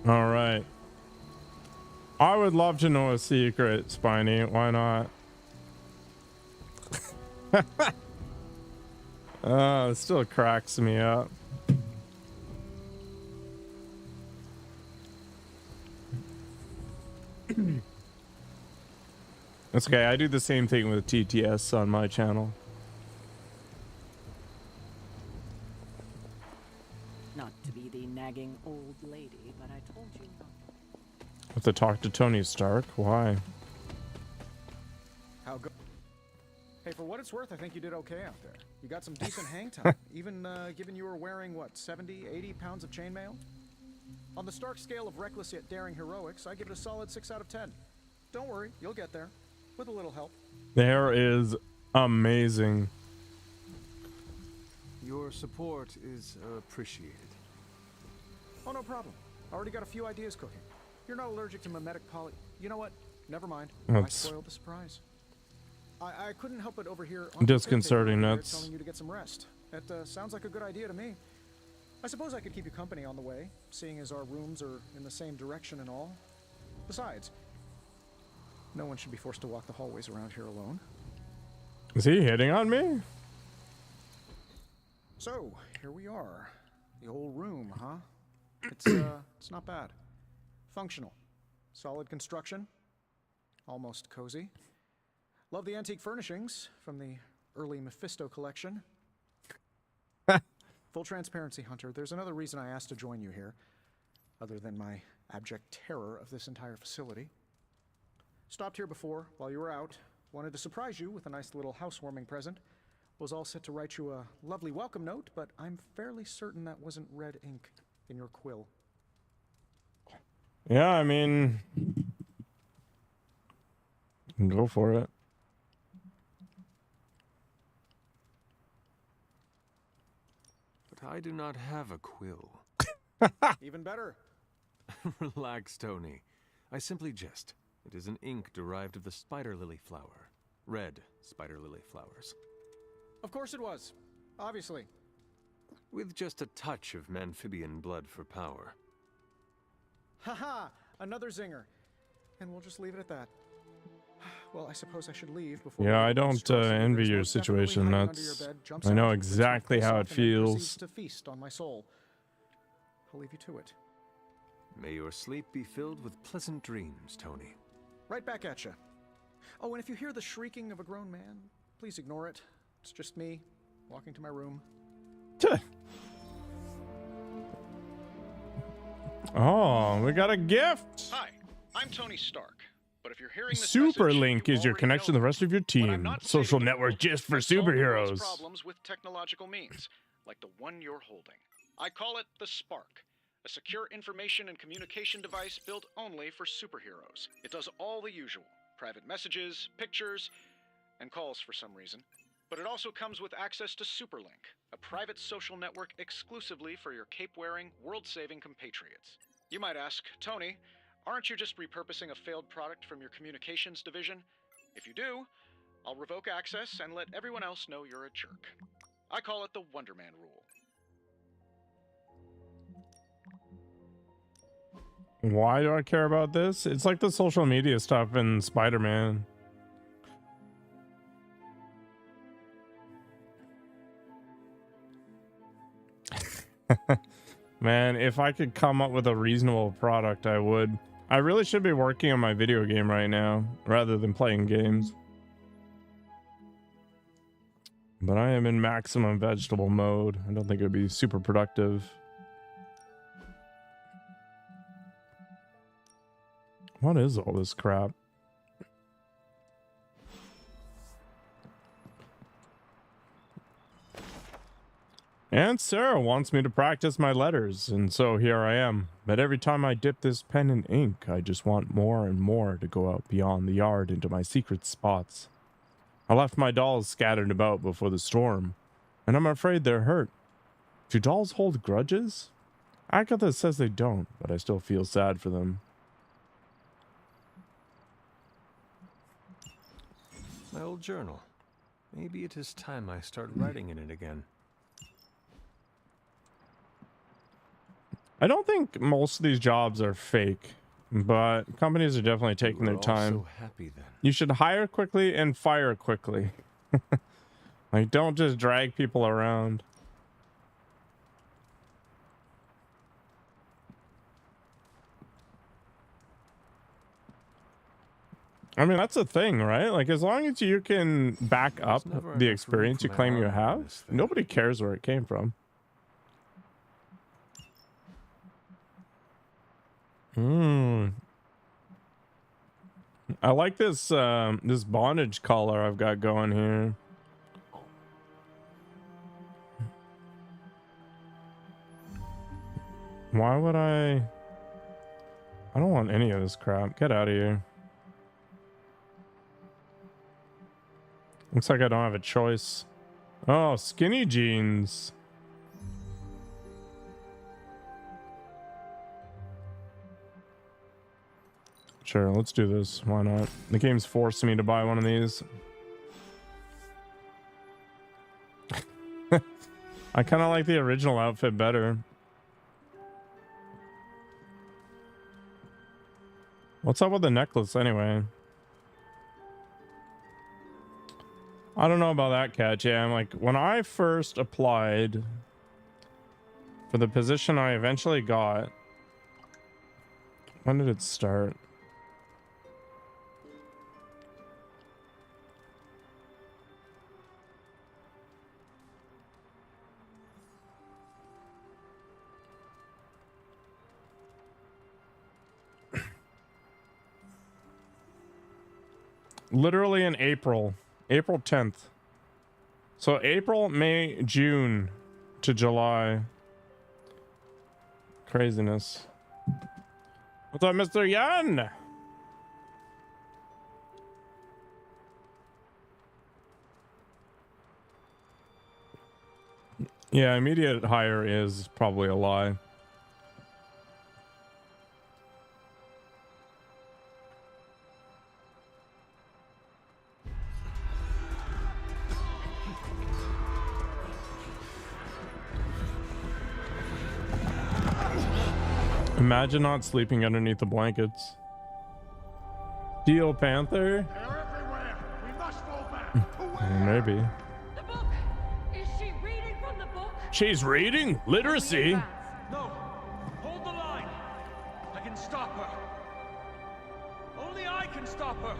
All right. I would love to know a secret, Spiny. Why not? It still cracks me up. It's okay. I do the same thing with TTS on my channel. Not to be the nagging old lady, but I told you not. I have to talk to Tony Stark. Why? How go? Hey, for what it's worth, I think you did okay out there. You got some decent hang time, even given you were wearing, what, 70, 80 pounds of chainmail? On the Stark scale of reckless yet daring heroics, I give it a solid 6 out of 10. Don't worry, you'll get there. With a little help. There is amazing. Your support is appreciated. Oh, no problem. Already got a few ideas cooking. You're not allergic to mimetic poly... You know what? Never mind. I spoiled the surprise. I couldn't help but overhear... Disconcerting nuts. ...telling you to get some rest. That sounds like a good idea to me. I suppose I could keep you company on the way, seeing as our rooms are in the same direction and all. Besides, no one should be forced to walk the hallways around here alone. Is he hitting on me? So, here we are. The old room, huh? It's not bad. Functional. Solid construction. Almost cozy. Love the antique furnishings from the early Mephisto collection. Full transparency, Hunter. There's another reason I asked to join you here, other than my abject terror of this entire facility. Stopped here before, while you were out. Wanted to surprise you with a nice little housewarming present. Was all set to write you a lovely welcome note, but I'm fairly certain that wasn't red ink in your quill. Yeah, I mean... Go for it. But I do not have a quill. Even better. Relax, Tony. I simply jest. It is an ink derived of the spider lily flower. Red spider lily flowers. Of course it was. Obviously. With just a touch of amphibian blood for power. Haha! Another zinger. And we'll just leave it at that. Well, I suppose I should leave before... Yeah, I don't envy your situation. I know exactly how it feels. ...to feast on my soul. I'll leave you to it. May your sleep be filled with pleasant dreams, Tony. Right back at you. Oh, and if you hear the shrieking of a grown man, please ignore it. It's just me, walking to my room. Oh, we got a gift! Hi, I'm Tony Stark. But if you're hearing this Superlink message, is your connection to the rest of your team. Social network just for superheroes. Problems with technological means, like the one you're holding. I call it the Spark. A secure information and communication device built only for superheroes. It does all the usual. Private messages, pictures, and calls for some reason. But it also comes with access to Superlink, a private social network exclusively for your cape-wearing, world-saving compatriots. You might ask, Tony, aren't you just repurposing a failed product from your communications division? If you do, I'll revoke access and let everyone else know you're a jerk. I call it the Wonder Man rule. Why do I care about this? It's like the social media stuff in Spider-Man. Man, if I could come up with a reasonable product, I would. I really should be working on my video game right now, rather than playing games. But I am in maximum vegetable mode. I don't think it would be super productive. What is all this crap? Aunt Sarah wants me to practice my letters, and so here I am. But every time I dip this pen in ink, I just want more and more to go out beyond the yard into my secret spots. I left my dolls scattered about before the storm, and I'm afraid they're hurt. Do dolls hold grudges? Agatha says they don't, but I still feel sad for them. My old journal. Maybe it is time I start writing in it again. I don't think most of these jobs are fake, but companies are definitely taking their time. So happy then. You should hire quickly and fire quickly. Like, don't just drag people around. I mean, that's the thing, right? Like, as long as you can back up the experience you claim you have, nobody cares where it came from. I like this this bondage collar I've got going here. Why would I don't want any of this crap. Get out of here. Looks like I don't have a choice. Oh, skinny jeans. Sure, let's do this. Why not? The game's forcing me to buy one of these. I kind of like the original outfit better. What's up with the necklace anyway? I don't know about that, Cat. Yeah, I'm like, when I first applied for the position I eventually got, when did it start? Literally in April 10th. So April, May, June to July. Craziness. What's up, Mr. Yan? Yeah, immediate hire is probably a lie. Imagine not sleeping underneath the blankets. Steel Panther? They're everywhere. We must fall back. Maybe. The book! Is she reading from the book? She's reading? Literacy? No. Hold the line. I can stop her. Only I can stop her.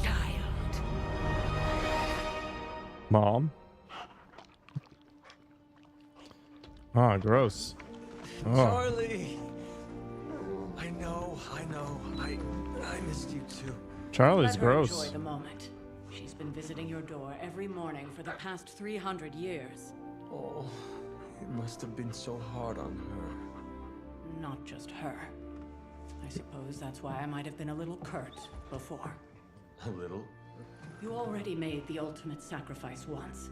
Child. Mom? Ah, gross. Oh. Charlie! I know. I missed you too. Charlie's Let her gross. enjoy the moment. She's been visiting your door every morning for the past 300 years. Oh, it must have been so hard on her. Not just her. I suppose that's why I might have been a little curt before. A little? You already made the ultimate sacrifice once.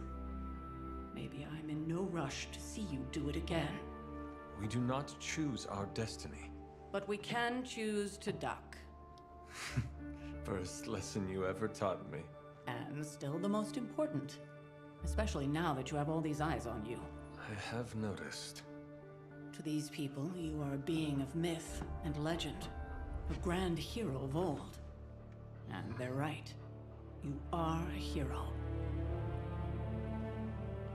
Maybe I'm in no rush to see you do it again. We do not choose our destiny. But we can choose to duck. First lesson you ever taught me. And still the most important. Especially now that you have all these eyes on you. I have noticed. To these people, you are a being of myth and legend. A grand hero of old. And they're right. You are a hero.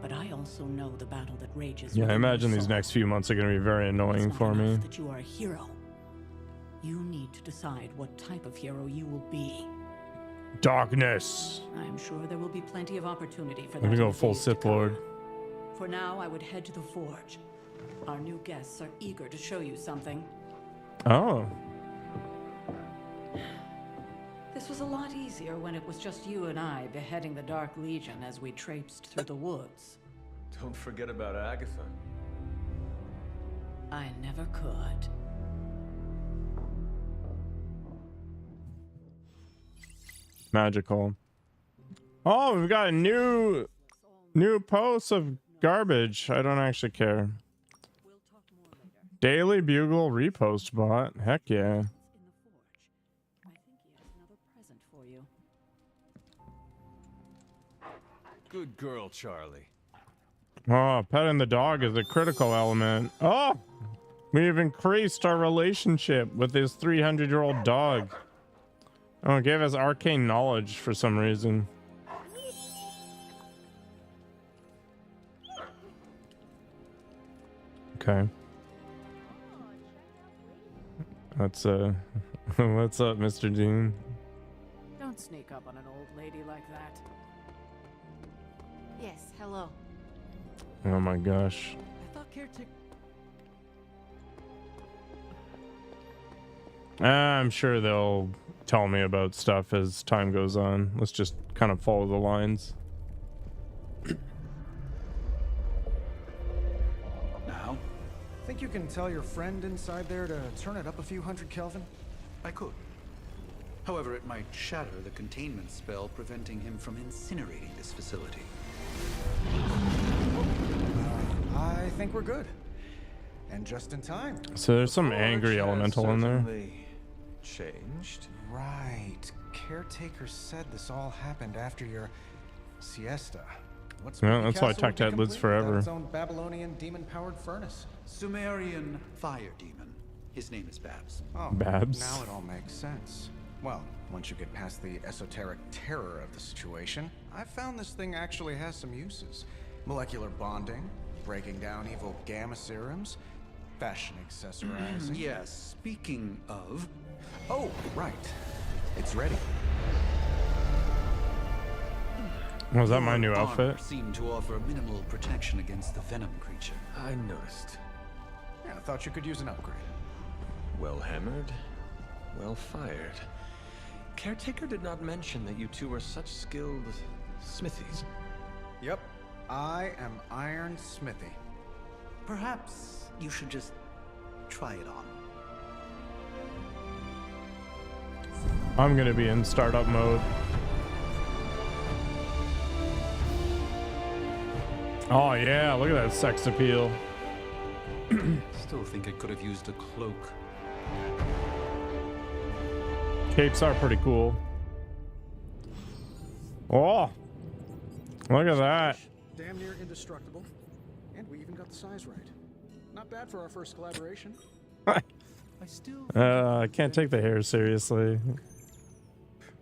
But I also know the battle that rages. Yeah, I within your imagine these soul. next few months are going to be very annoying It's for not me. enough that you are a hero. You need to decide what type of hero you will be. Darkness. I'm sure there will be plenty of opportunity for that. Let me in go the full days to Sith come. Lord. For now, I would head to the forge. Our new guests are eager to show you something. Oh. This was a lot easier when it was just you and I beheading the Dark Legion as we traipsed through the woods. Don't forget about Agatha. I never could. Magical. Oh, we've got a new post of garbage. I don't actually care. We'll talk more later. Daily Bugle repost bot. Heck yeah. In the forge. I think he has another present for you. Good girl, Charlie. Oh, petting the dog is a critical element. Oh, we've increased our relationship with this 300-year-old dog. Oh, it gave us arcane knowledge for some reason. Okay. That's what's up, Mr. Dean? Don't sneak up on an old lady like that. Yes, hello. Oh my gosh. I thought caretaker. I'm sure they'll tell me about stuff as time goes on. Let's just kind of follow the lines. Now, think you can tell your friend inside there to turn it up a few hundred Kelvin? I could. However, it might shatter the containment spell preventing him from incinerating this facility. I think we're good. And just in time. So there's some angry elemental in there. Changed. Right. Caretaker said this all happened after your siesta. What's Yeah, that's why Tectat lives forever. Its own Babylonian demon-powered furnace. Sumerian fire demon. His name is Babs. Oh, Babs. now it all makes sense. Well, once you get past the esoteric terror of the situation, I've found this thing actually has some uses. Molecular bonding, breaking down evil gamma serums, fashion accessorizing. Yes, speaking of... Oh, right. It's ready. Was that my your new armor outfit? seemed to offer minimal protection against the venom creature. I noticed. Yeah, I thought you could use an upgrade. Well hammered, well fired. Caretaker did not mention that you two were such skilled smithies. Yep. I am Iron Smithy. Perhaps you should just try it on. I'm gonna be in startup mode. Oh yeah, look at that sex appeal. Still think it could have used a cloak. Capes are pretty cool. Oh, look at that. Damn near indestructible. And we even got the size right. Not bad for our first collaboration. I still I can't take the hair seriously.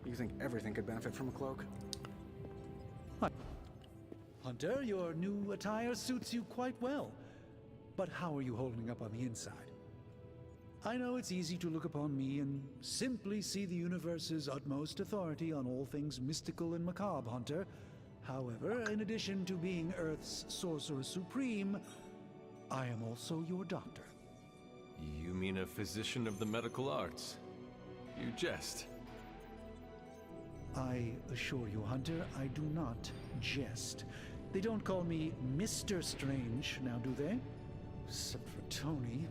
You think everything could benefit from a cloak? Hunter, your new attire suits you quite well. But how are you holding up on the inside? I know it's easy to look upon me and simply see the universe's utmost authority on all things mystical and macabre, Hunter. However, in addition to being Earth's sorcerer supreme, I am also your doctor. You mean a physician of the medical arts? You jest. I assure you, Hunter, I do not jest. They don't call me Mr. Strange, now do they? Except for Tony.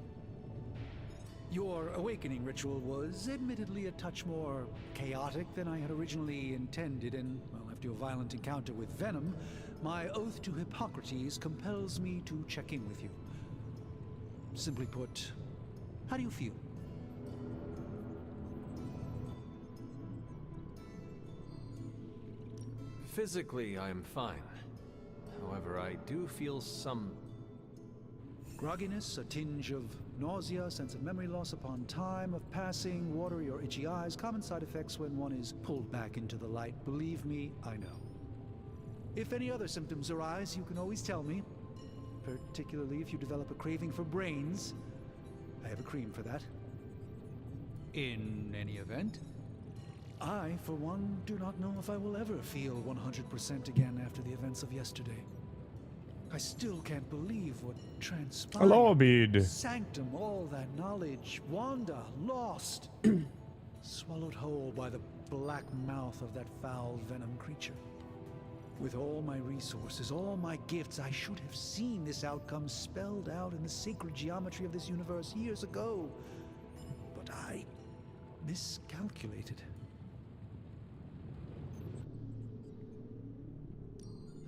Your awakening ritual was admittedly a touch more chaotic than I had originally intended, and, well, after your violent encounter with Venom, my oath to Hippocrates compels me to check in with you. Simply put, how do you feel? Physically, I am fine. However, I do feel some... Grogginess, a tinge of nausea, sense of memory loss upon time of passing, watery or itchy eyes, common side effects when one is pulled back into the light. Believe me, I know. If any other symptoms arise, you can always tell me. Particularly if you develop a craving for brains. I have a cream for that. In any event? I, for one, do not know if I will ever feel 100% again after the events of yesterday. I still can't believe what transpired. Hello, Abid. Sanctum, all that knowledge. Wanda, lost. Swallowed whole by the black mouth of that foul venom creature. With all my resources, all my gifts, I should have seen this outcome spelled out in the sacred geometry of this universe years ago. But I miscalculated.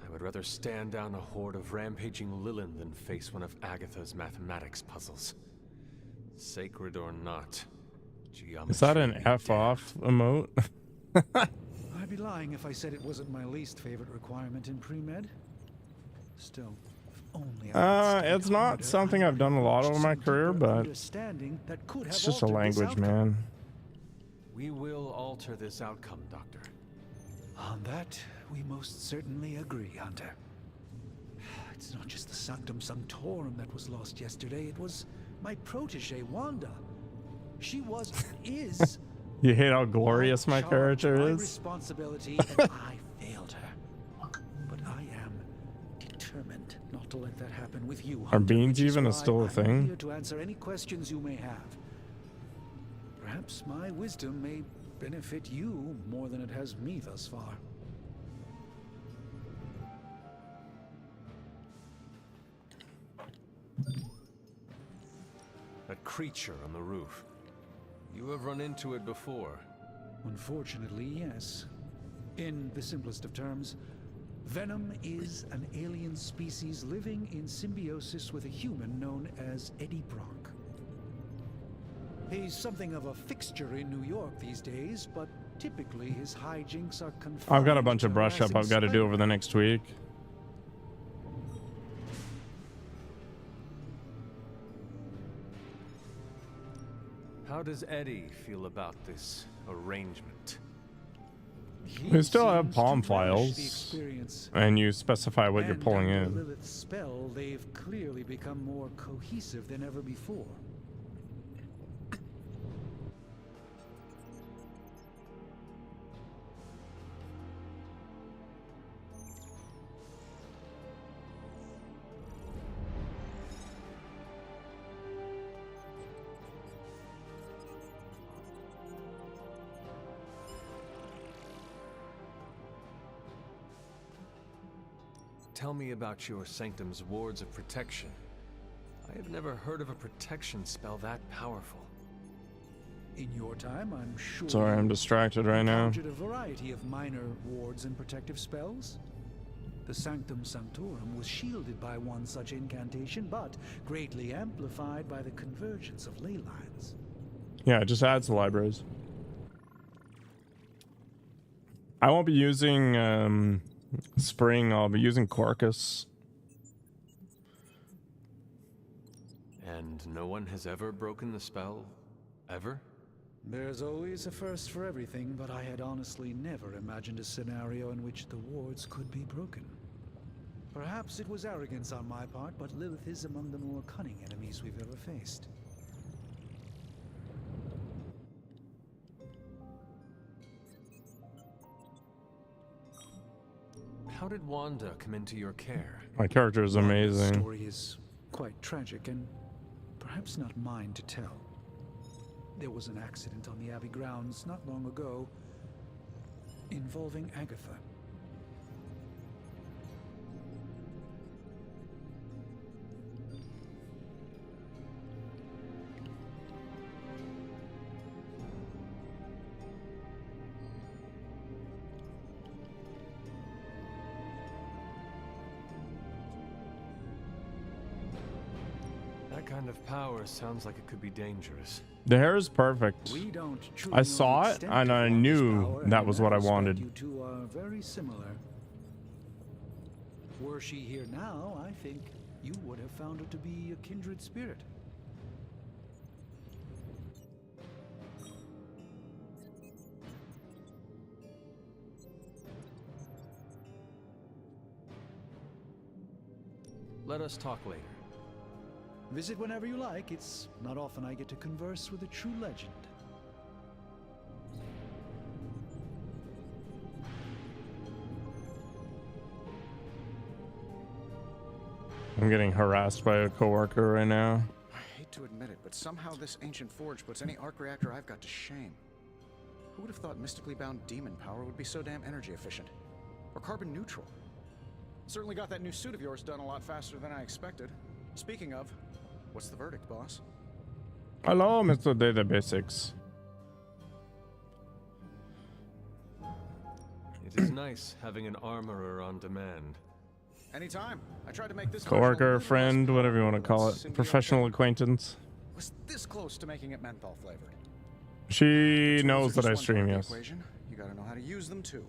I would rather stand down a horde of rampaging Lilin than face one of Agatha's mathematics puzzles. Sacred or not, geometry. Is that an F off emote? I I'd be lying if I said it wasn't my least favorite requirement in pre-med. Still, if only I had It's studied not harder, something I I've done a lot over my some career, deeper but understanding that could it's have just a altered this language, outcome. man. We will alter this outcome, Doctor. On that, we most certainly agree, Hunter. It's not just the Sanctum Sanctorum that was lost yesterday, it was my protege, Wanda. She was, is... You hate how glorious my charge, character my is? responsibility, and I failed her. But I am determined not to let that happen with you, Are Hunter, beans which is even why still a I'm thing? here to answer any questions you may have. Perhaps my wisdom may benefit you more than it has me thus far. That creature on the roof. You have run into it before. Unfortunately, yes. In the simplest of terms, Venom is an alien species living in symbiosis with a human known as Eddie Brock. He's something of a fixture in New York these days, but typically his hijinks are confined I've got a bunch to of brush up I've got to do over the next week. How does Eddie feel about this arrangement? We still have seems palm to relish the files, experience. and you specify what you're And pulling under in. Lilith's spell, they've clearly become more cohesive than ever before. Tell me about your Sanctum's wards of protection. I have never heard of a protection spell that powerful. In your time, I'm sure. Sorry, I'm distracted right now. Encountered a variety of minor wards and protective spells. The Sanctum Sanctorum was shielded by one such incantation, but greatly amplified by the convergence of ley lines. Yeah, it just adds to libraries. I won't be using Spring, I'll be using Corcus. And no one has ever broken the spell? Ever? There's always a first for everything, but I had honestly never imagined a scenario in which the wards could be broken. Perhaps it was arrogance on my part, but Lilith is among the more cunning enemies we've ever faced. How did Wanda come into your care? My character is amazing. The story is quite tragic and perhaps not mine to tell. There was an accident on the Abbey grounds not long ago involving Agatha. That kind of power sounds like it could be dangerous. The hair is perfect. We don't truly I know saw the it extent and of I Wanda's knew power, that and was in what I respect, wanted. You two are very similar. Were she here now, I think you would have found her to be a kindred spirit. Let us talk later. Visit whenever you like. It's not often I get to converse with a true legend. I'm getting harassed by a coworker right now. I hate to admit it, but somehow this ancient forge puts any arc reactor I've got to shame. Who would have thought mystically bound demon power would be so damn energy efficient? Or carbon neutral? Certainly got that new suit of yours done a lot faster than I expected. Speaking of, what's the verdict, boss? Hello, Mr. Data Basics. It is nice having an armorer on demand. Anytime. I tried to make this Coworker, friend, whatever you want to call it. Symbiote Professional thing. acquaintance. Was this close to making it menthol flavored. She Tools knows are that I just one stream, part of the yes. equation. You gotta know how to use them too.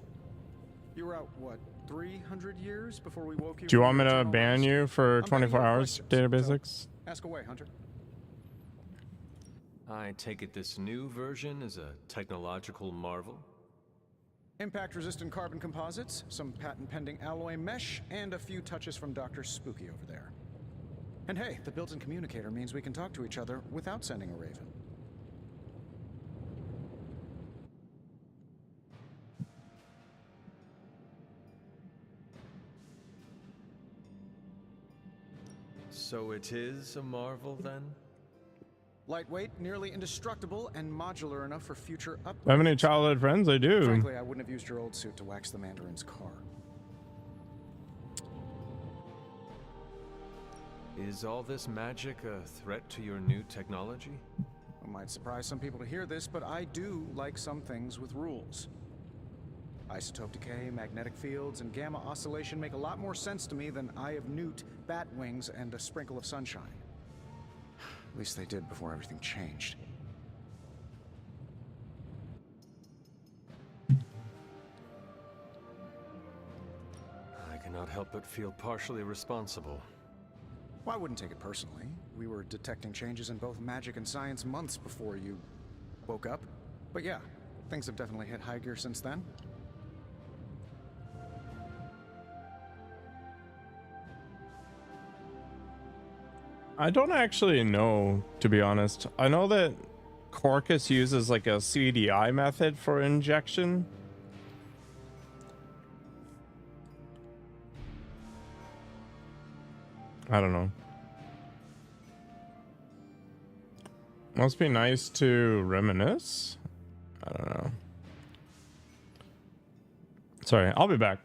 You were out, what, 300 years before we woke you Do you from want me your to eternal ban rest? you for I'm betting 24 you have hours, questions, data so basics? ask away, Hunter. I take it this new version is a technological marvel? Impact-resistant carbon composites, some patent-pending alloy mesh, and a few touches from Dr. Spooky over there. And hey, the built-in communicator means we can talk to each other without sending a raven. So it is a marvel, then? Lightweight, nearly indestructible, and modular enough for future upgrades. How many childhood friends? I do. Frankly, I wouldn't have used your old suit to wax the Mandarin's car. Is all this magic a threat to your new technology? It might surprise some people to hear this, but I do like some things with rules. Isotope decay, magnetic fields, and gamma oscillation make a lot more sense to me than Eye of Newt, bat wings, and a sprinkle of sunshine. At least they did before everything changed. I cannot help but feel partially responsible. Well, I wouldn't take it personally. We were detecting changes in both magic and science months before you woke up. But yeah, things have definitely hit high gear since then. I don't actually know, to be honest. I know that Corcus uses like a CDI method for injection. I don't know. Must be nice to reminisce. I don't know. Sorry, I'll be back.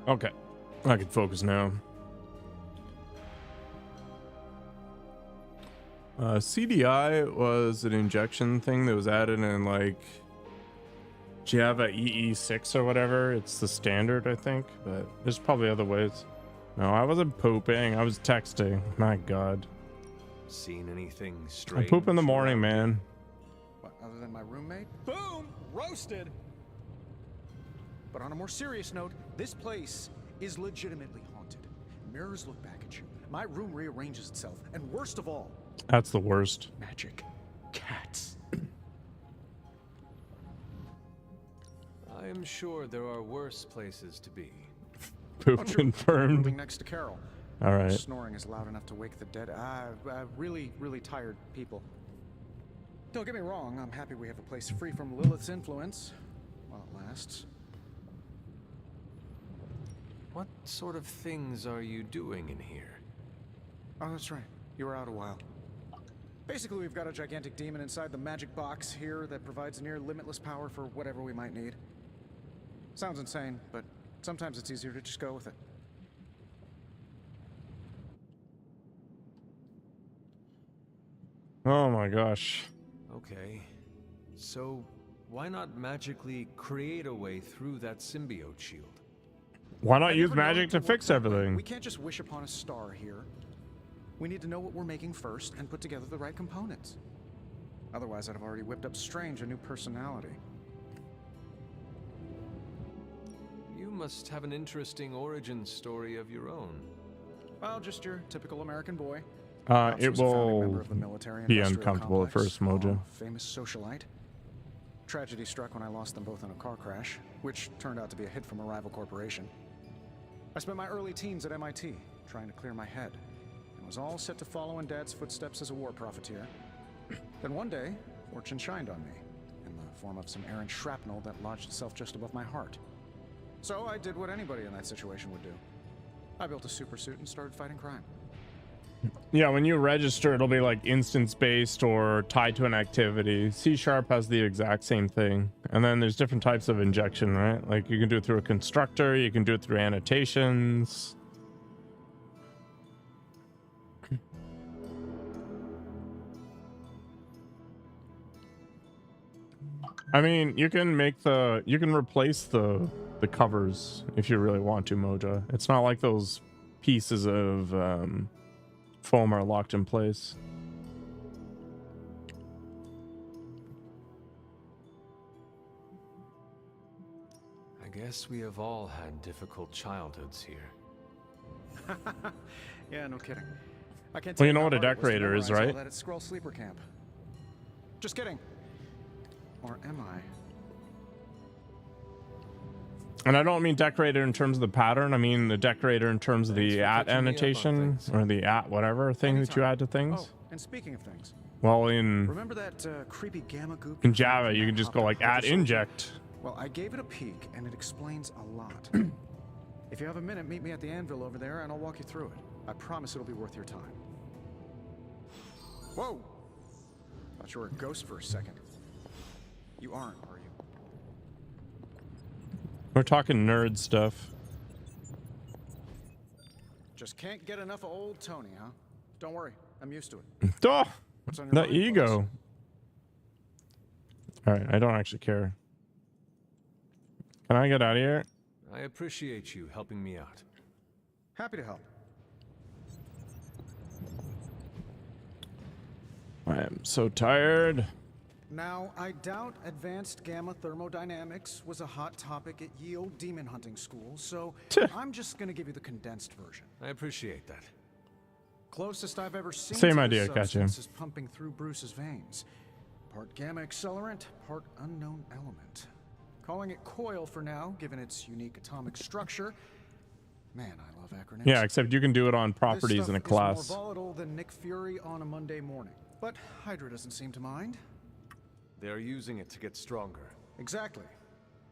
Okay. I can focus now. CDI was an injection thing that was added in like Java EE6 or whatever. It's the standard, I think, but there's probably other ways. No, I wasn't pooping. I was texting. My God. Seen anything I strange? poop in the morning, man. What, other than my roommate? Boom! Roasted! But on a more serious note, this place is legitimately haunted. Mirrors look back at you. My room rearranges itself. And worst of all, That's the worst. magic. Cats. I am sure there are worse places to be. Poop Oh, sure. confirmed. Moving next to Carol. All right. Snoring is loud enough to wake the dead. Really, really tired people. Don't get me wrong, I'm happy we have a place free from Lilith's influence. While it lasts. What sort of things are you doing in here? Oh, that's right. You were out a while. Basically, we've got a gigantic demon inside the magic box here that provides near limitless power for whatever we might need. Sounds insane, but sometimes it's easier to just go with it. Oh my gosh. Okay. So, why not magically create a way through that symbiote shield? Why not I use never known magic it to work fix that way. everything? We can't just wish upon a star here. We need to know what we're making first and put together the right components. Otherwise, I'd have already whipped up Strange a new personality. You must have an interesting origin story of your own. Well, just your typical American boy. It Was a founding member will of the military be industrial uncomfortable at complex. first, Mojo. Oh, famous socialite. Tragedy struck when I lost them both in a car crash, which turned out to be a hit from a rival corporation. I spent my early teens at MIT, trying to clear my head, and was all set to follow in Dad's footsteps as a war profiteer. Then one day, fortune shined on me, in the form of some errant shrapnel that lodged itself just above my heart. So I did what anybody in that situation would do. I built a super suit and started fighting crime. Yeah, when you register, it'll be like instance-based or tied to an activity. C# has the exact same thing. And then there's different types of injection, right? Like you can do it through a constructor, you can do it through annotations. I mean, you can replace the covers if you really want to, Moja. It's not like those pieces of foam are locked in place. I guess we have all had difficult childhoods here. Yeah, no kidding. I can't Well, tell you know how what a hard it was to decorator is, memorize all right? that at Skrull Sleeper Camp. Just kidding. Or am I? And I don't mean decorator in terms of the pattern. I mean the decorator in terms of Thanks the for at catching me up on annotation things. or the at whatever thing that you Anytime. add to things. Oh, and speaking of things, Well, in remember that creepy gamma goop? in you found Java, when you I can just hopped go on like Hyper at Soldier? inject. Well, I gave it a peek, and it explains a lot. If you have a minute, meet me at the anvil over there, and I'll walk you through it. I promise it'll be worth your time. Whoa! Thought you were a ghost for a second. You aren't, are you? We're talking nerd stuff. Just can't get enough of old Tony, huh? Don't worry, I'm used to it. Oh, What's on your the mind, ego. boss? All right, I don't actually care. Can I get out of here? I appreciate you helping me out. Happy to help. I am so tired. Now, I doubt advanced gamma thermodynamics was a hot topic at Yield Demon Hunting School, so I'm just gonna give you the condensed version. I appreciate that. Closest I've ever seen Same to idea, this gotcha. substance is pumping through Bruce's veins. Part gamma accelerant, part unknown element. Calling it coil for now, given its unique atomic structure. Man, I love acronyms. Yeah, except you can do it on properties This in a stuff class. is more volatile than Nick Fury on a Monday morning. But Hydra doesn't seem to mind. They're using it to get stronger. Exactly.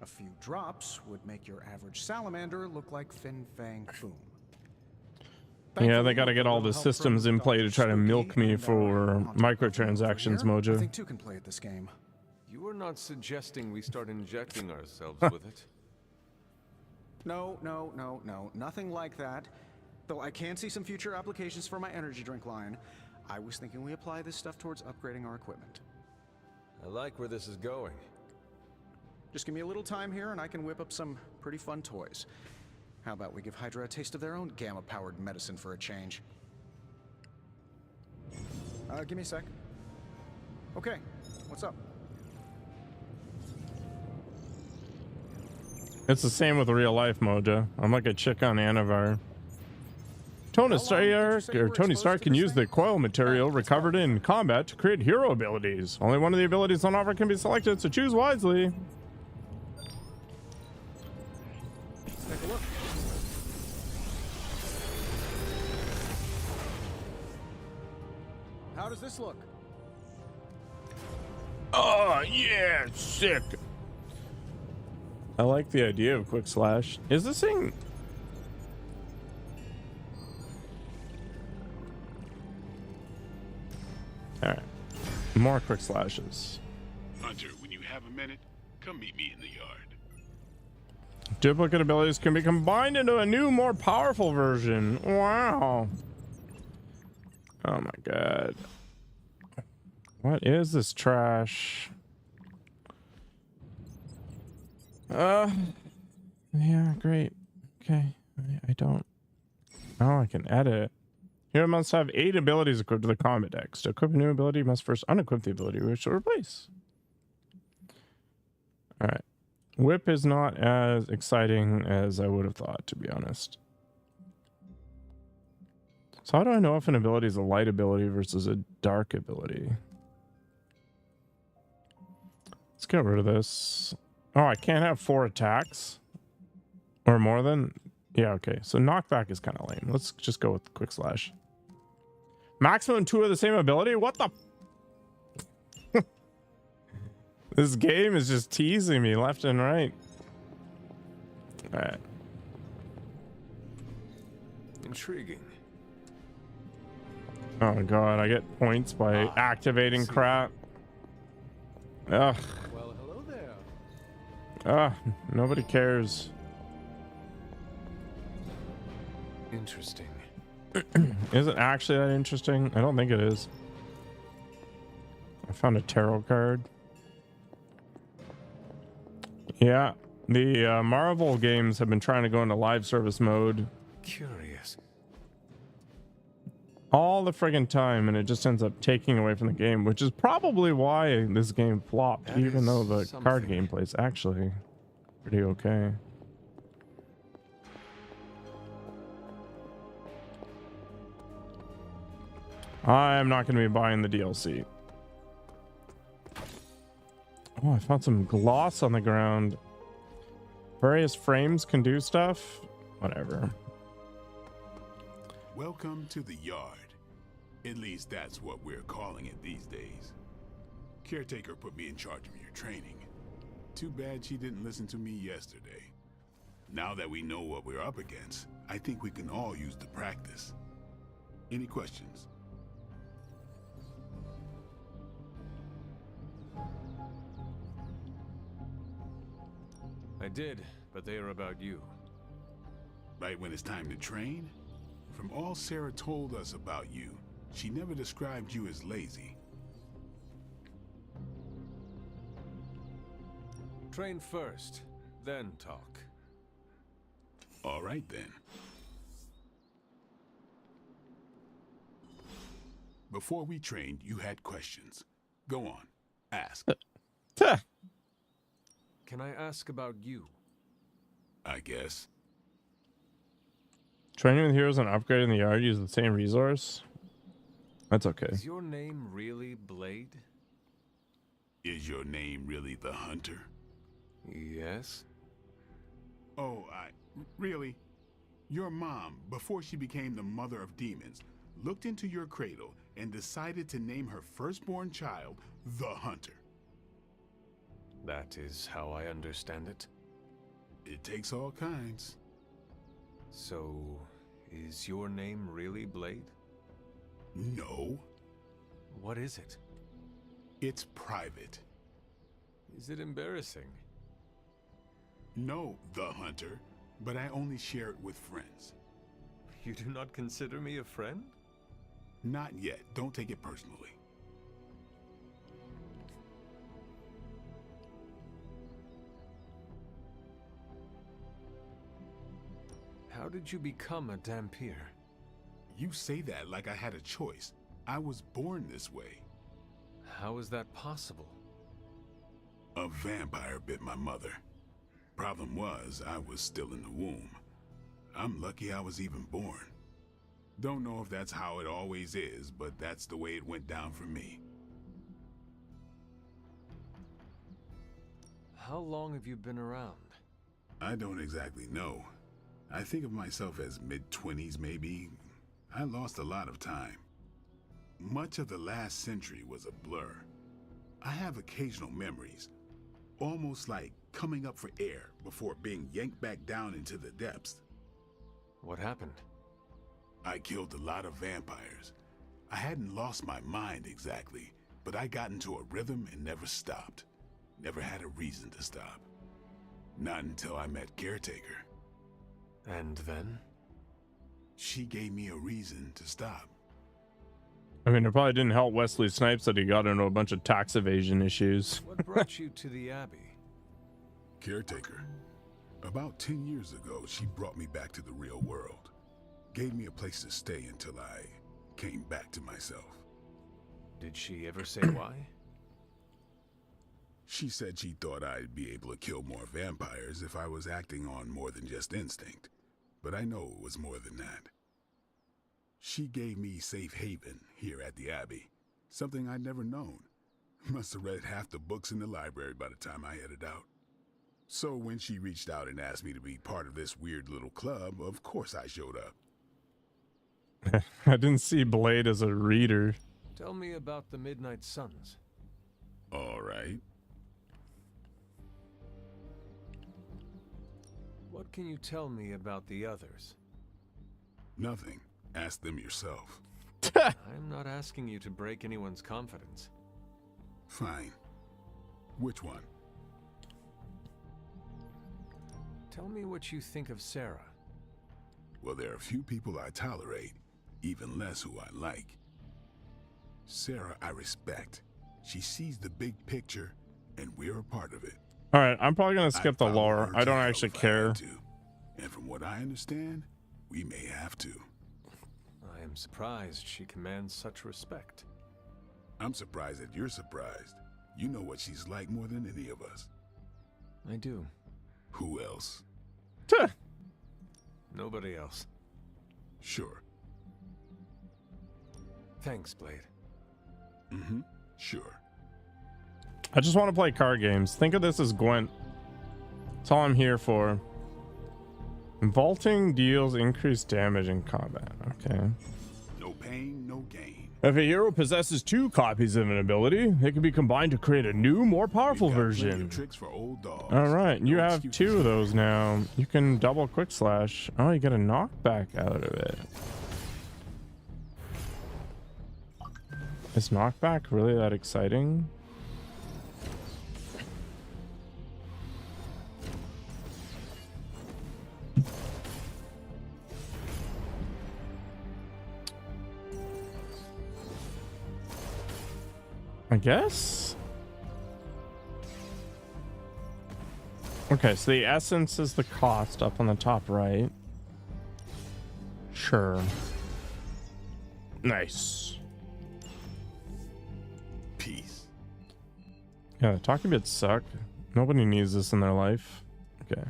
A few drops would make your average salamander look like Fin Fang Foom. Yeah, they got to get all the systems in play to try to milk me for microtransactions, I Mojo. think two can play at this game. You are not suggesting we start injecting ourselves with it? No, no, no, no. Nothing like that. Though I can see some future applications for my energy drink line. I was thinking we apply this stuff towards upgrading our equipment. I like where this is going. Just give me a little time here and I can whip up some pretty fun toys. How about we give Hydra a taste of their own gamma-powered medicine for a change? Give me a sec. Okay, what's up? It's the same with real life, Moja. I'm like a chick on Anavar. Tony Stark can use the coil material recovered in combat to create hero abilities. Only one of the abilities on offer can be selected, so choose wisely. Let's take a look. How does this look? Oh, yeah, sick. I like the idea of quick slash. Is this thing... Alright. More quick slashes. Hunter, when you have a minute, come meet me in the yard. Duplicate abilities can be combined into a new, more powerful version. Wow. Oh my god. What is this trash? Yeah, great. Okay. I don't... Oh, I can edit. Hero must have 8 abilities equipped to the combat dex. To equip a new ability, you must first unequip the ability which will replace. Alright. Whip is not as exciting as I would have thought, to be honest. So how do I know if an ability is a light ability versus a dark ability? Let's get rid of this. Oh, I can't have 4 attacks? Or more than... Yeah, okay. So knockback is kind of lame. Let's just go with quick slash. Maximum 2 of the same ability? What the... This game is just teasing me left and right. Alright. Intriguing. Oh god, I get points by activating crap. Ugh. Well, hello there. Ugh, nobody cares. Interesting. Is it actually that interesting? I don't think it is. I found a tarot card. Yeah, the Marvel games have been trying to go into live service mode Curious. all the friggin' time, and it just ends up taking away from the game, which is probably why this game flopped, That even is though the card something. gameplay is actually pretty okay. I'm not going to be buying the DLC. Oh, I found some gloss on the ground. Various frames can do stuff. Whatever. Welcome to the yard. At least that's what we're calling it these days. Caretaker put me in charge of your training. Too bad she didn't listen to me yesterday. Now that we know what we're up against, I think we can all use the practice. Any questions? I did, but they are about you. Right when it's time to train? From all Sarah told us about you, she never described you as lazy. Train first, then talk. All right then. Before we trained, you had questions. Go on, ask. Can I ask about you? I guess. Training with heroes and upgrading the yard use the same resource? That's okay. Is your name really Blade? Is your name really the Hunter? Yes. Oh, really? Your mom, before she became the mother of demons, looked into your cradle and decided to name her firstborn child the Hunter. That is how I understand it. It takes all kinds. So, is your name really Blade? No. What is it? It's private. Is it embarrassing? No, the Hunter. but I only share it with friends. You do not consider me a friend? Not yet. Don't take it personally. How did you become a Dampier? You say that like I had a choice. I was born this way. How is that possible? A vampire bit my mother. Problem was, I was still in the womb. I'm lucky I was even born. Don't know if that's how it always is, but that's the way it went down for me. How long have you been around? I don't exactly know. I think of myself as mid-20s maybe. I lost a lot of time. Much of the last century was a blur. I have occasional memories, almost like coming up for air before being yanked back down into the depths. What happened? I killed a lot of vampires. I hadn't lost my mind exactly, but I got into a rhythm and never stopped. Never had a reason to stop. Not until I met Caretaker. And then? She gave me a reason to stop. I mean, it probably didn't help Wesley Snipes that he got into a bunch of tax evasion issues. What brought you to the Abbey? Caretaker. About 10 years ago, she brought me back to the real world. Gave me a place to stay until I came back to myself. Did she ever say why? She said she thought I'd be able to kill more vampires if I was acting on more than just instinct. But I know it was more than that. She gave me safe haven here at the Abbey. Something I'd never known. Must have read half the books in the library by the time I headed out. So when she reached out and asked me to be part of this weird little club, of course I showed up. I didn't see Blade as a reader. Tell me about the Midnight Suns. All right. What can you tell me about the others? Nothing. Ask them yourself. I'm not asking you to break anyone's confidence. Fine. Which one? Tell me what you think of Sarah. Well, there are a few people I tolerate, even less who I like. Sarah, I respect. She sees the big picture, and we're a part of it. All right, I'm probably going to skip the lore. I don't actually care. And from what I understand, we may have to. I am surprised she commands such respect. I'm surprised that you're surprised. You know what she's like more than any of us. I do. Who else? Nobody else. Sure. Thanks, Blade. Mm-hmm. Sure. I just want to play card games. Think of this as Gwent. That's all I'm here for. Vaulting deals increased damage in combat. Okay. No pain, no gain. If a hero possesses 2 copies of an ability, they can be combined to create a new, more powerful version. Tricks for old dogs. All right, you No have excuses. 2 of those now. You can double quick slash. Oh, you get a knockback out of it. Is knockback really that exciting? I guess. Okay, so the essence is the cost up on the top right. Sure. Nice. Peace. Yeah, the talking bits suck. Nobody needs this in their life. Okay.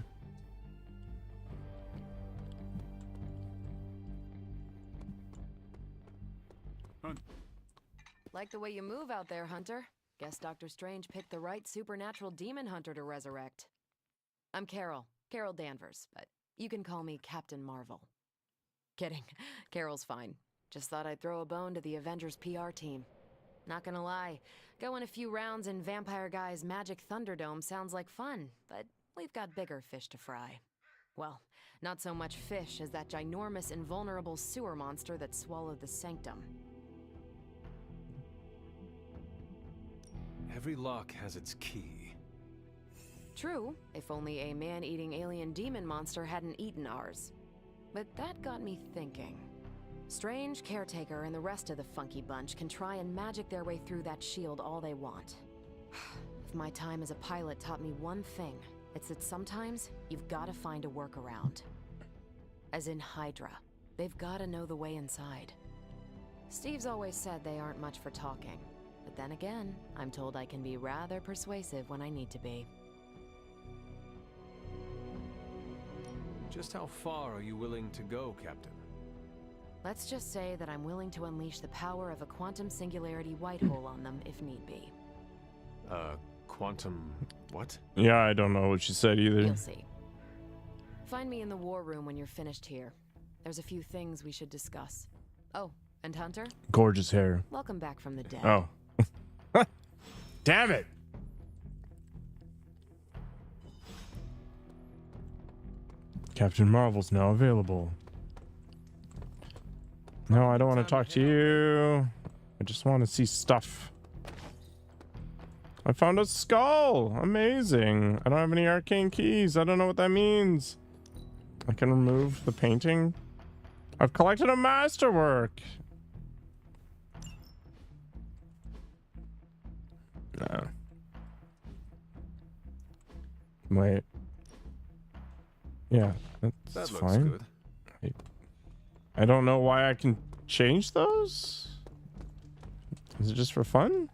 Like the way you move out there, Hunter. Guess Dr. Strange picked the right supernatural demon hunter to resurrect. I'm Carol Danvers, but you can call me Captain Marvel. Kidding. Carol's fine. Just thought I'd throw a bone to the Avengers PR team. Not gonna lie, going a few rounds in Vampire Guy's Magic Thunderdome sounds like fun, but we've got bigger fish to fry. Well, not so much fish as that ginormous invulnerable sewer monster that swallowed the Sanctum. Every lock has its key. True, if only a man-eating alien demon monster hadn't eaten ours. But that got me thinking. Strange, Caretaker, and the rest of the funky bunch can try and magic their way through that shield all they want. If my time as a pilot taught me one thing, it's that sometimes you've got to find a workaround. As in Hydra. They've got to know the way inside. Steve's always said they aren't much for talking. But then again, I'm told I can be rather persuasive when I need to be. Just how far are you willing to go, Captain? Let's just say that I'm willing to unleash the power of a quantum singularity white hole on them if need be. Quantum... what? Yeah, I don't know what she said either. You'll see. Find me in the war room when you're finished here. There's a few things we should discuss. Oh, and Hunter? Gorgeous hair. Welcome back from the dead. Oh. Damn it! Captain Marvel's now available. No, I don't want to talk to you. I just want to see stuff. I found a skull! Amazing! I don't have any arcane keys. I don't know what that means. I can remove the painting. I've collected a masterwork! No. Wait. Yeah, that's That looks fine. good. I don't know why I can change those. Is it just for fun?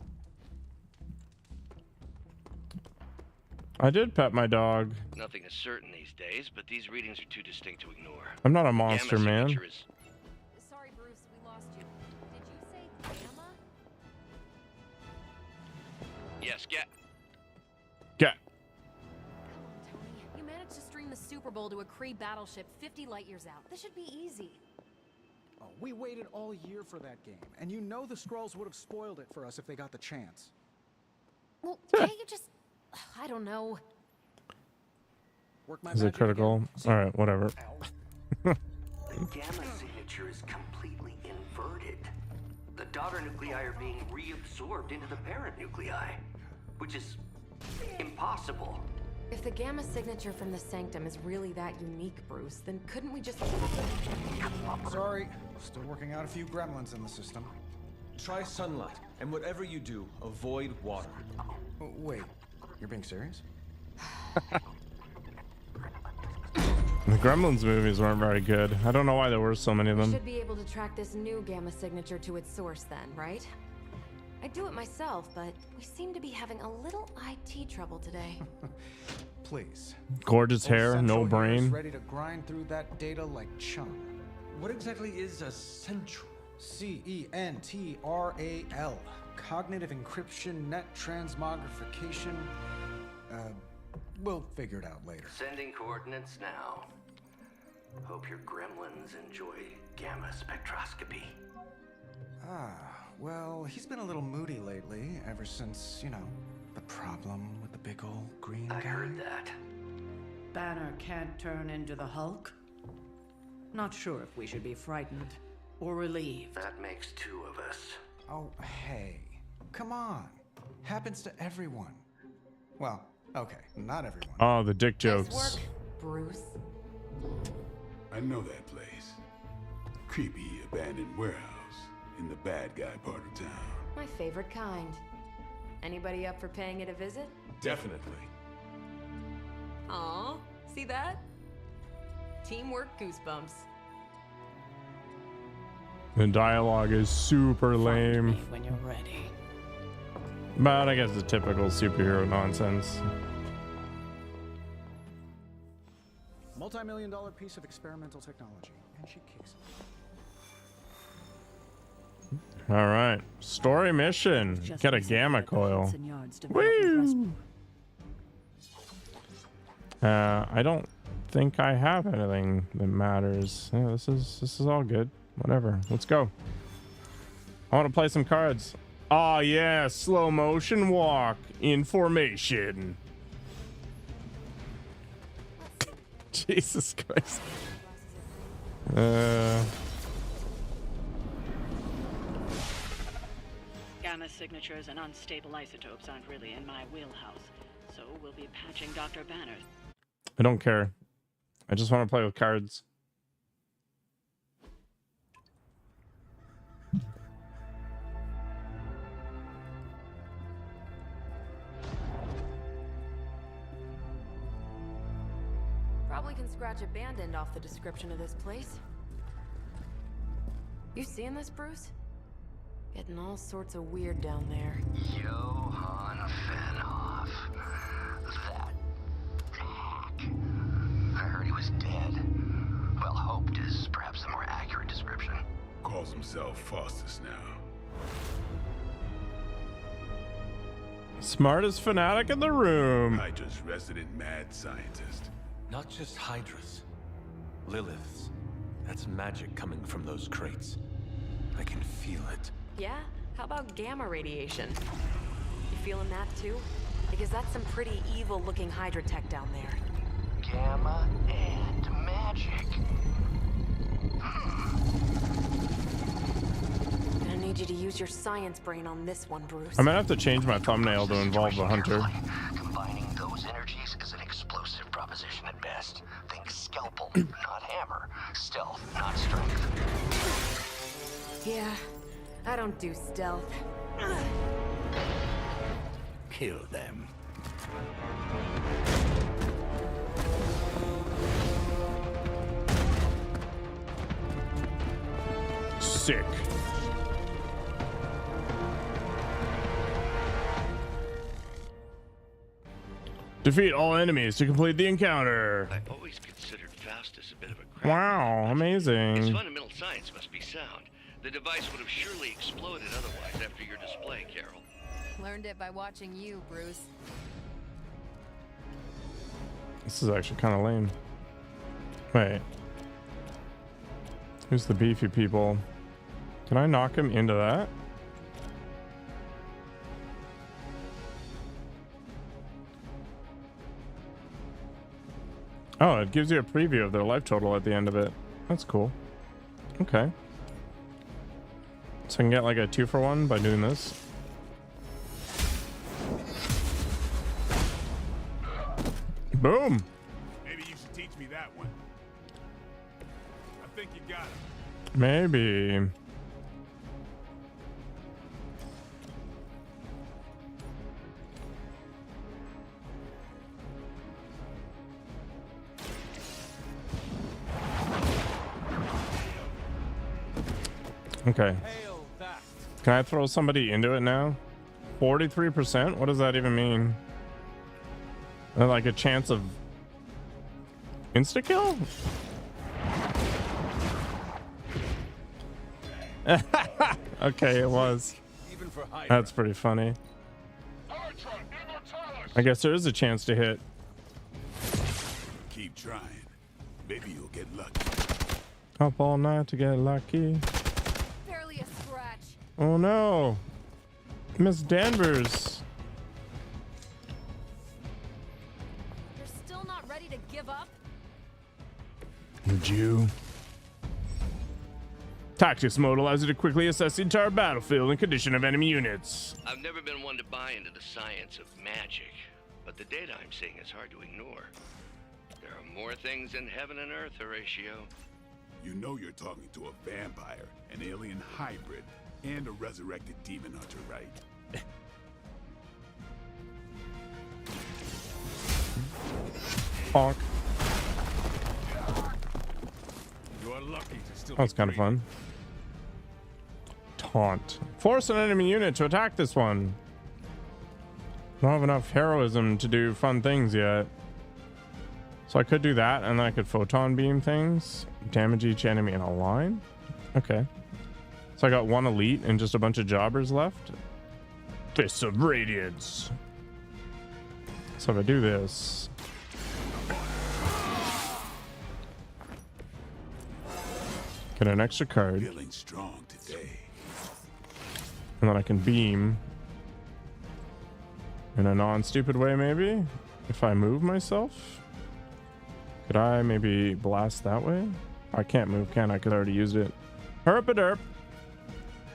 I did pet my dog. Nothing is certain these days, but these readings are too distinct to ignore. I'm not a monster, Gamma man. signature is... Sorry, Bruce, we lost you. Did you say Gamma? Yes, get. Get. Come on, Tony. You managed to stream the Super Bowl to a Kree battleship 50 light years out. This should be easy. Oh, we waited all year for that game, and you know the Skrulls would have spoiled it for us if they got the chance. Well, can't you just... I don't know. Work my Is it magic critical? again. All right, whatever. The gamma signature is completely inverted. The daughter nuclei are being reabsorbed into the parent nuclei, which is impossible. If the Gamma signature from the Sanctum is really that unique, Bruce, then couldn't we just... Sorry, still working out a few gremlins in the system. Try sunlight, and whatever you do, avoid water. Wait, you're being serious? The Gremlins movies weren't very good. I don't know why there were so many of We them. should be able to track this new Gamma signature to its source then, right? I'd do it myself, but we seem to be having a little IT trouble today. Please. Gorgeous hair, no Central here is brain. ready to grind through that data like chum. What exactly is a central? CENTRAL. Cognitive encryption, net transmogrification. We'll figure it out later. Sending coordinates now. Hope your gremlins enjoy gamma spectroscopy. Well, he's been a little moody lately, ever since, you know, the problem with the big old green guy. I heard that. Banner can't turn into the Hulk? Not sure if we should be frightened or relieved. That makes two of us. Oh, hey. Come on. Happens to everyone. Well, okay, not everyone. Oh, the dick Nice jokes. work, Bruce. I know that place. Creepy abandoned warehouse in the bad guy part of town. My favorite kind. Anybody up for paying it a visit? Definitely. Aw, see that? Teamwork goosebumps. The dialogue is super lame. When you're ready. But I guess the typical superhero nonsense. Multi-million-dollar piece of experimental technology, and she kicks it. All right. Story mission. Get a gamma coil. Woo! I don't think I have anything that matters. Yeah, this is all good. Whatever. Let's go. I want to play some cards. Oh yeah, slow motion walk in formation. Jesus Christ. Gamma signatures and unstable isotopes aren't really in my wheelhouse, So we'll be patching Dr. Banner. I don't care. I just want to play with cards. Probably can scratch a band end off the description of this place. You seeing this, Bruce? Getting all sorts of weird down there. Johann Fenhoff. That hack. I heard he was dead. Well, hoped is perhaps a more accurate description. Calls himself Faustus now. Smartest fanatic in the room. Hydra's resident mad scientist. Not just Hydras. Liliths. That's magic coming from those crates. I can feel it. Yeah? How about gamma radiation? You feeling that too? Because that's some pretty evil-looking Hydra tech down there. Gamma and magic. Gonna need you to use your science brain on this one, Bruce. I might have to change my thumbnail to involve the hunter. Combining those energies is an explosive proposition at best. Think scalpel, not hammer. Stealth, not strength. Yeah, I don't do stealth. Kill them. Sick. Defeat all enemies to complete the encounter. I always considered Faustus a bit of a crack. Wow, His amazing. fundamental science must be sound. The device would have surely exploded otherwise after your display, Carol. Learned it by watching you, Bruce. This is actually kind of lame. Wait. Who's the beefy people? Can I knock him into that? Oh, it gives you a preview of their life total at the end of it. That's cool. Okay. So I can get like a 2-for-1 by doing this. Boom. Maybe you should teach me that one. I think you got it. Maybe. Okay. Can I throw somebody into it now? 43%? What does that even mean? Like a chance of insta-kill? Okay, it was. That's pretty funny. I guess there is a chance to hit. Keep trying. Maybe you'll get lucky. Up all night to get lucky. Barely a scratch. Oh no. Miss Danvers. You're still not ready to give up? Would you? Tactics mode allows you to quickly assess the entire battlefield and condition of enemy units. I've never been one to buy into the science of magic, but the data I'm seeing is hard to ignore. There are more things in heaven and earth, Horatio. You know you're talking to a vampire, an alien hybrid, and a resurrected demon hunter, right? Honk. You're lucky to still That was kind of fun. Taunt. Force an enemy unit to attack this one. I don't have enough heroism to do fun things yet. So I could do that, and then I could photon beam things. Damage each enemy in a line. Okay. So I got one elite and just a bunch of jobbers left. Fists of Radiance. So if I do this... get an extra card. Feeling strong today. And then I can beam in a non-stupid way, maybe? If I move myself? Could I maybe blast that way? I can't move, can I? Because I already used it. Herp-a-derp.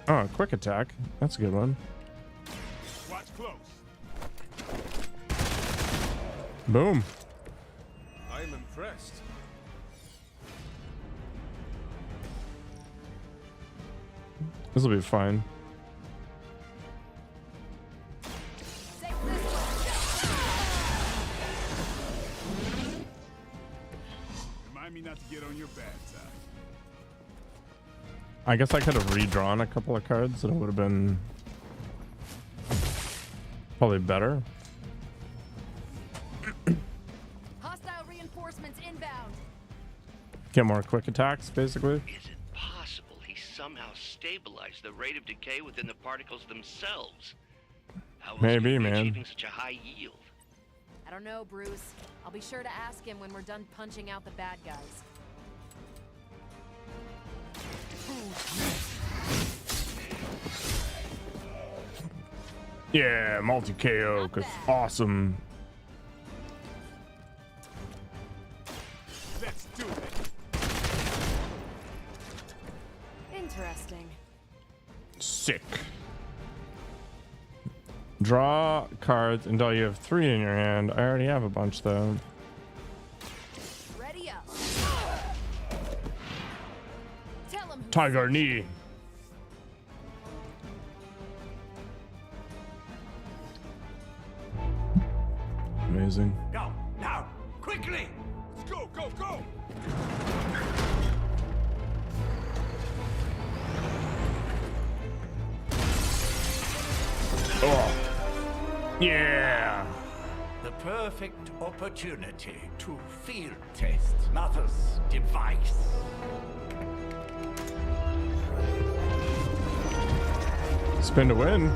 Oh, quick attack. That's a good one. Watch close. Boom. I am impressed. This will be fine. Remind me not to get on your bad side. I guess I could have redrawn a couple of cards and it would have been probably better. Hostile reinforcements inbound. Get more quick attacks, basically. Is it possible he somehow stabilized the rate of decay within the particles themselves? How was Maybe, he man. achieving such a high yield? I don't know, Bruce. I'll be sure to ask him when we're done punching out the bad guys. Yeah, multi KO, cause awesome. Let's do it. Interesting. Sick. Draw cards until you have 3 in your hand. I already have a bunch though. Ready up. Tell him who Tiger knee. Amazing. Go, now, quickly! Let's go, go, go! Oh. Yeah. The perfect opportunity to field test Mother's device. Spin to win.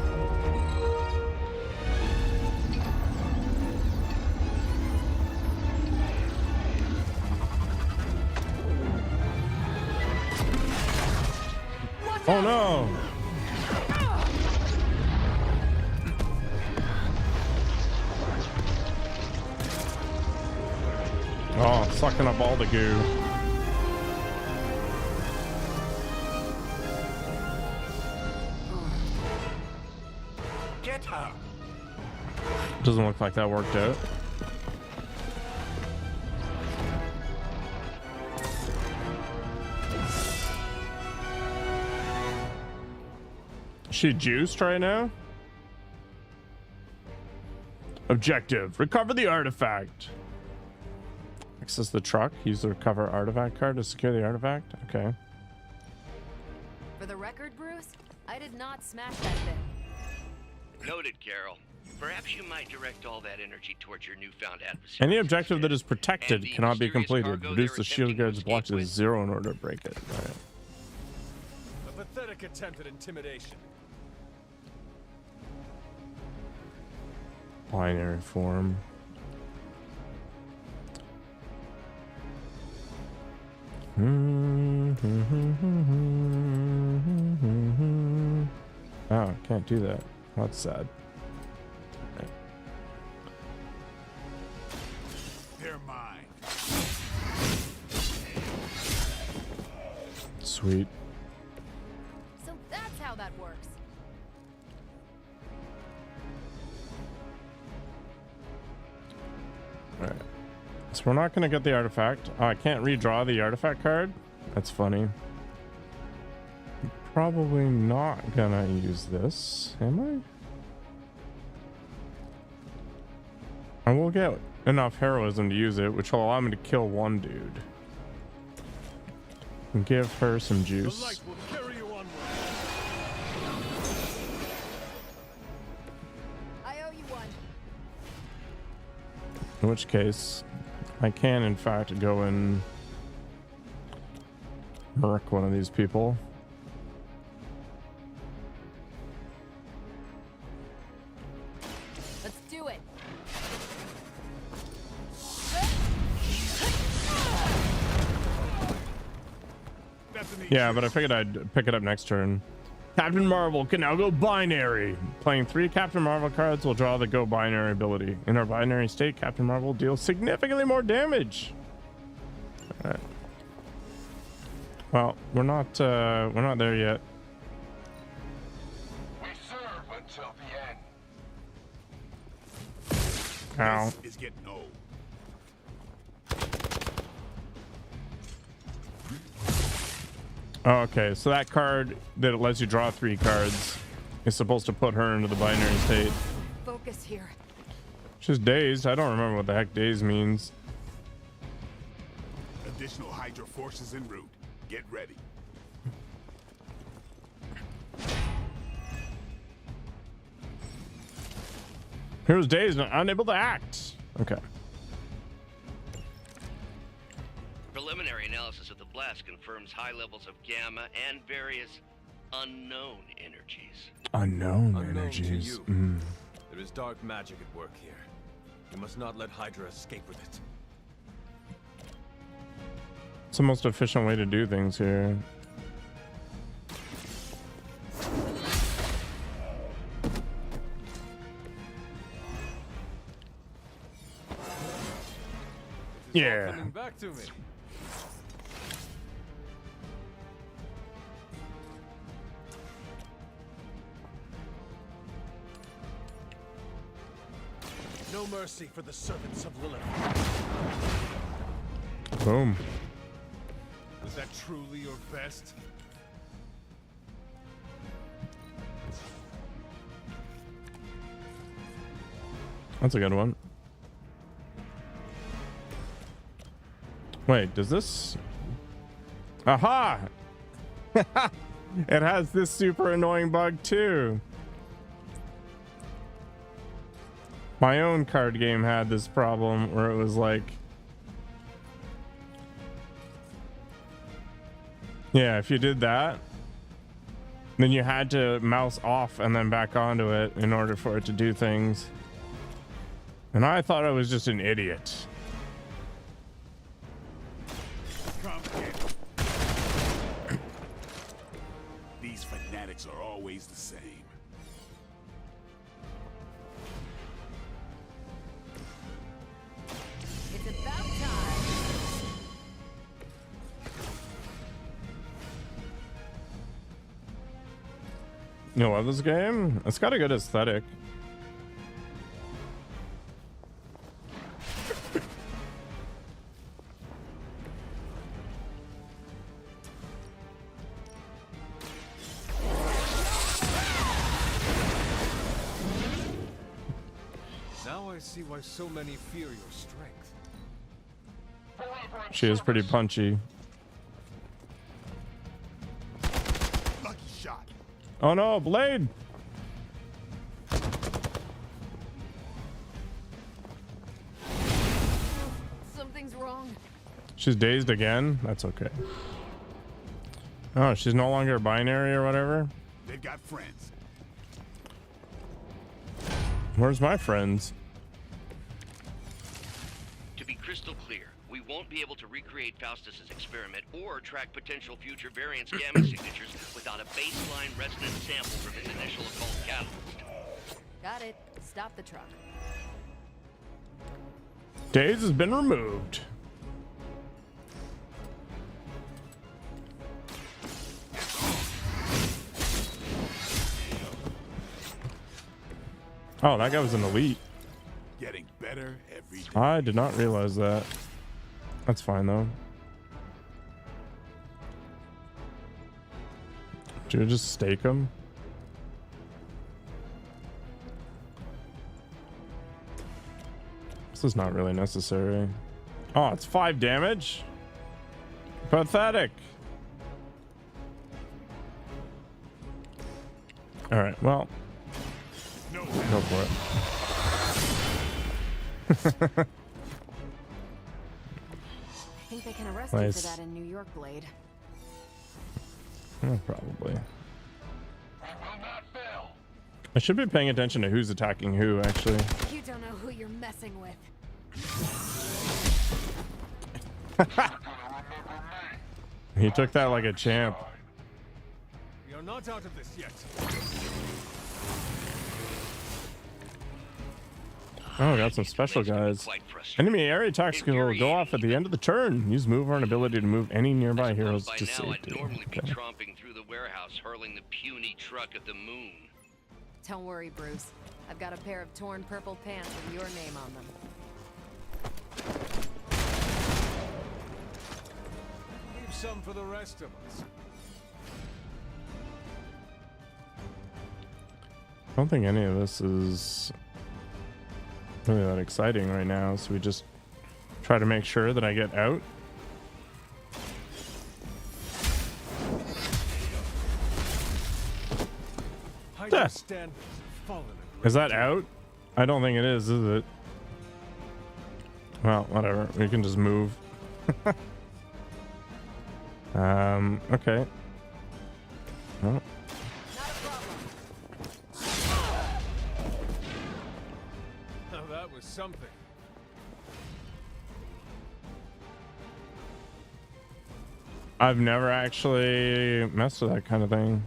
Oh no. Oh, sucking up all the goo. Get her! Doesn't look like that worked out. She juiced right now? Objective: recover the artifact. Access the truck. Use the recover artifact card to secure the artifact. Okay. For the record, Bruce, I did not smash that thing. Noted, Carol. Perhaps you might direct all that energy towards your newfound adversary. Any objective that is protected And the cannot be mysterious completed. cargo Reduce they're the shield attempting to guard's block escape to with. 0 in order to break it. All right. A pathetic attempt at intimidation. Binary form. Oh, I can't do that. That's sad. Right. They're mine. Sweet. So that's how that works. Alright. So we're not going to get the artifact. Oh, I can't redraw the artifact card? That's funny. I'm probably not gonna use this, am I? I will get enough heroism to use it, which will allow me to kill one dude. And give her some juice. The light will carry you onward. I owe you one. In which case, I can in fact go and murk one of these people. Let's do it. Yeah, but I figured I'd pick it up next turn. Captain Marvel can now go binary. Playing 3 Captain Marvel cards will draw the go binary ability. In our binary state, Captain Marvel deals significantly more damage. All right. Well, we're not there yet. We serve until the end. Ow. This is getting old. Oh, okay, so that card that lets you draw 3 cards is supposed to put her into the binary state. Focus here. She's dazed. I don't remember what the heck dazed means. Additional Hydra forces en route. Get ready. Here's dazed and unable to act. Okay. Preliminary analysis of the blast confirms high levels of gamma and various unknown energies. Unknown To energies. you. Mm. There is dark magic at work here. You must not let Hydra escape with it. It's the most efficient way to do things here. Yeah. Coming back to me. No mercy for the servants of Lilith. Boom. Was that truly your best? That's a good one. Wait, does this... Aha! It has this super annoying bug too. My own card game had this problem where it was like... Yeah, if you did that, then you had to mouse off and then back onto it in order for it to do things. And I thought I was just an idiot. These fanatics are always the same. It's about time. You love this game? It's got a good aesthetic. Now I see why so many fear your strength. She is pretty punchy. Lucky shot. Oh no, Blade! Something's wrong. She's dazed again? That's okay. Oh, she's no longer binary or whatever? They've got friends. Where's my friends? To be crystal clear, we won't be able to recreate Faustus's experiment or track potential future variance gamma signatures without a baseline resonance sample from his initial occult catalyst. Got it. Stop the truck. Daze has been removed. Oh, that guy was an elite. Getting better every day. I did not realize that. That's fine though. Should we just stake him? This is not really necessary. Oh, it's 5 damage? Pathetic. Alright, well. Go for it. I think they can arrest you Nice. for that in New York, Blade. Probably. I should be paying attention to who's attacking who, actually. You don't know who you're messing with. He took that like a champ. We are not out of this yet. Oh, got some special guys. Enemy area attacks will go off at the end of the turn. Use move or an ability to move any nearby heroes By to now, I'd safety. normally be Okay. tromping through the warehouse, hurling the puny truck at the moon. Don't worry, Bruce. I've got a pair of torn purple pants with your name on them. Leave some for the rest of us. I don't think any of this is really that exciting right now, so we just try to make sure that I get out. Hydra stand fallen. Is that out? I don't think it is it? Well, whatever. We can just move. Okay. Oh. Now that was something. I've never actually messed with that kind of thing.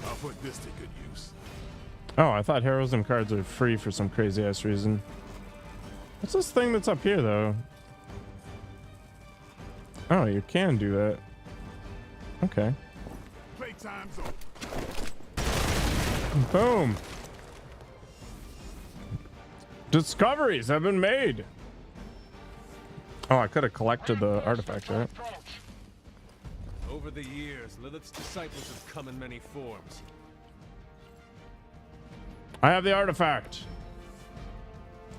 I'll put this to good use. Oh, I thought heroism cards are free for some crazy ass reason. What's this thing that's up here though? Oh, you can do that. Okay. Playtime's over. Boom. Discoveries have been made. Oh, I could have collected the artifact, right? Over the years, Lilith's disciples have come in many forms. I have the artifact.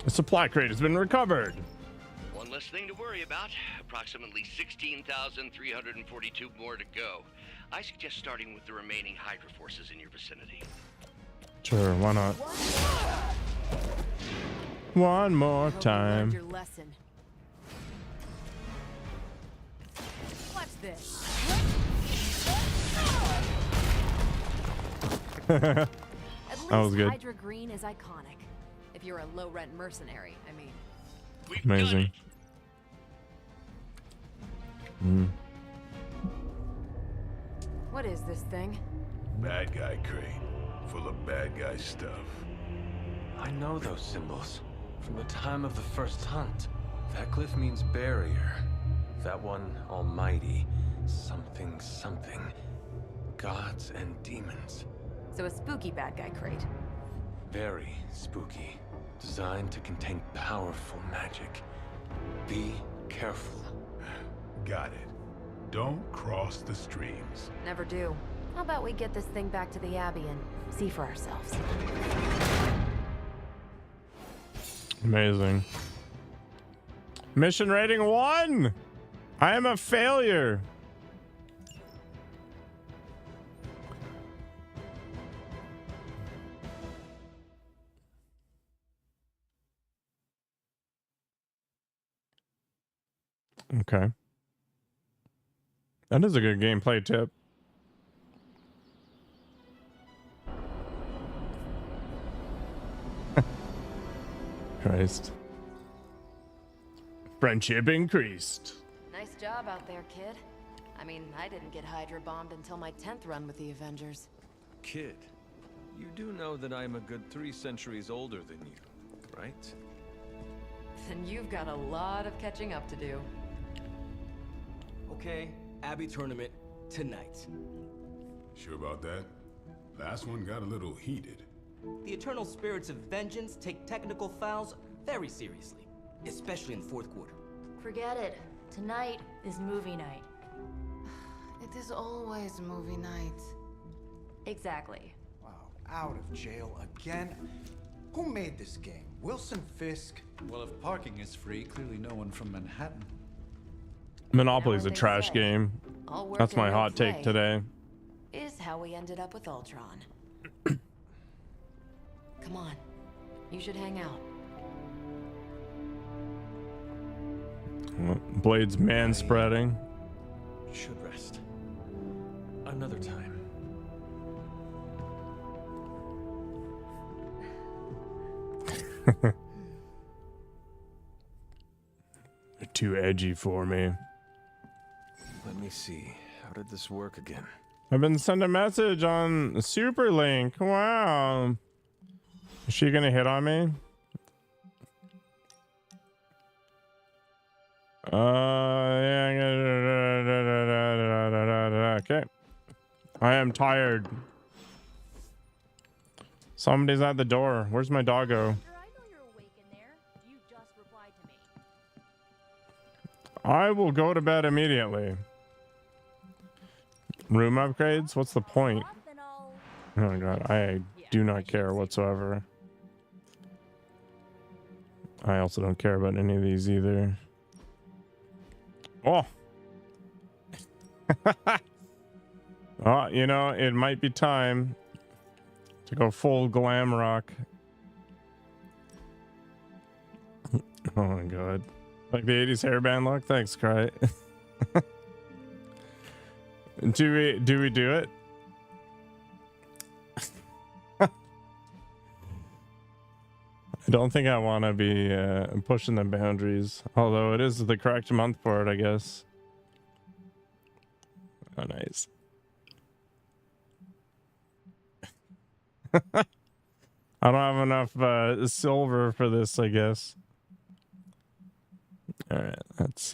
The supply crate has been recovered. One less thing to worry about. Approximately 16,342 more to go. I suggest starting with the remaining Hydra forces in your vicinity. Sure, why not? One more time. Your lesson. Watch this. At least That was good. Hydra Green is iconic. If you're a low-rent mercenary, I mean. Amazing. What is this thing? Bad guy crate. Full of bad guy stuff. I know those symbols from the time of the first hunt. That glyph means barrier. That one, almighty. Something, something. Gods and demons. So a spooky bad guy crate. Very spooky. Designed to contain powerful magic. Be careful. Got it. Don't cross the streams. Never do. How about we get this thing back to the Abbey and see for ourselves? Amazing. Mission rating 1. I am a failure. Okay. That is a good gameplay tip. Christ. Friendship increased. Nice job out there, kid. I mean, I didn't get Hydra bombed until my 10th run with the Avengers. Kid, you do know that I'm a good 3 centuries older than you, right? Then you've got a lot of catching up to do. Okay, Abbey tournament tonight. Sure about that? Last one got a little heated. The eternal spirits of vengeance take technical fouls very seriously, especially in the fourth quarter. Forget it. Tonight is movie night. It is always movie night. Exactly. Wow, out of jail again? Who made this game? Wilson Fisk? Well, if parking is free, clearly no one from Manhattan. Monopoly's a trash game. All work That's my and no hot take play today. Is how we ended up with Ultron. Come on. You should hang out. Blade's man-spreading. Should rest. Another time. You're too edgy for me. Let me see. How did this work again? I've been sent a message on Superlink. Wow. Is she gonna hit on me? Yeah. Okay. I am tired. Somebody's at the door. Where's my doggo? I will go to bed immediately. Room upgrades? What's the point? Oh god, I do not care whatsoever. I also don't care about any of these either. Oh! Oh, you know, it might be time to go full glam rock. Oh my god. Like the 80s hairband look? Thanks, Cry. Do we do it? I don't think I want to be pushing the boundaries, although it is the correct month for it, I guess. Oh, nice. I don't have enough silver for this, I guess. All right, that's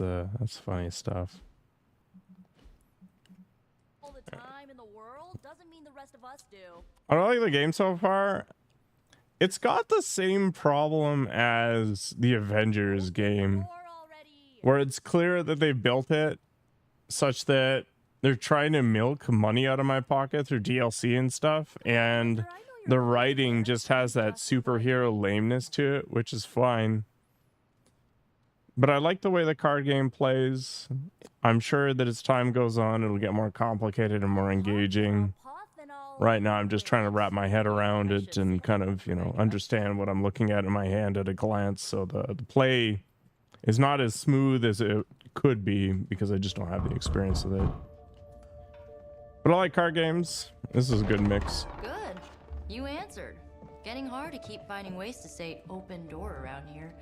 funny stuff. All the time in the world doesn't mean the rest of us do. I don't like the game so far. It's got the same problem as the Avengers game, where it's clear that they built it such that they're trying to milk money out of my pocket through DLC and stuff, and the writing just has that superhero lameness to it, which is fine. But I like the way the card game plays. I'm sure that as time goes on, it'll get more complicated and more engaging. Right now, I'm just trying to wrap my head around it and kind of, you know, understand what I'm looking at in my hand at a glance. So the play is not as smooth as it could be because I just don't have the experience with it. But I like card games. This is a good mix. Good. You answered. Getting hard to keep finding ways to say open door around here.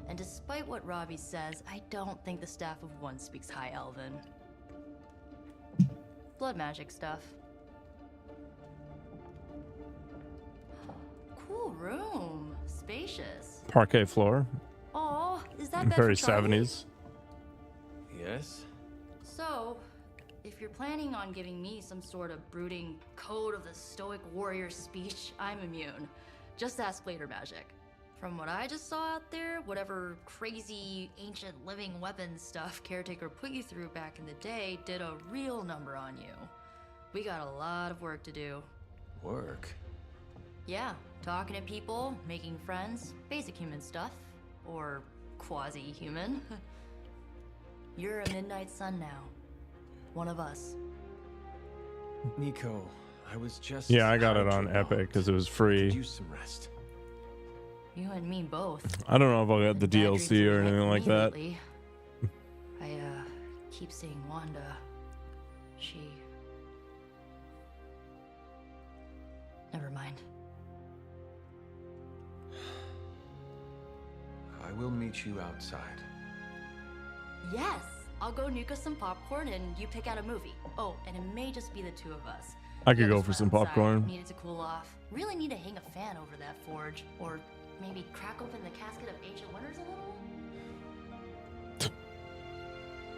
And despite what Robbie says, I don't think the staff of one speaks High Elven. Blood magic stuff. Cool room. Spacious. Parquet floor. Oh, is that bed very for Charlie? 70s. Yes? So, if you're planning on giving me some sort of brooding code of the stoic warrior speech, I'm immune. Just ask later magic. From what I just saw out there, whatever crazy ancient living weapons stuff Caretaker put you through back in the day did a real number on you. We got a lot of work to do. Work? Yeah, talking to people, making friends, basic human stuff. Or quasi-human. You're a midnight sun now. One of us. Nico, I was just... Yeah, I got it on Epic because it was free. Use some rest. You and me both. I don't know if I'll get the DLC or anything like that. Lately. I keep seeing Wanda. She... Never mind. I will meet you outside. Yes! I'll go nuke us some popcorn and you pick out a movie. Oh, and it may just be the two of us. I could go for some popcorn. Needed to cool off. Really need to hang a fan over that forge. Or maybe crack open the casket of ancient wonders a little?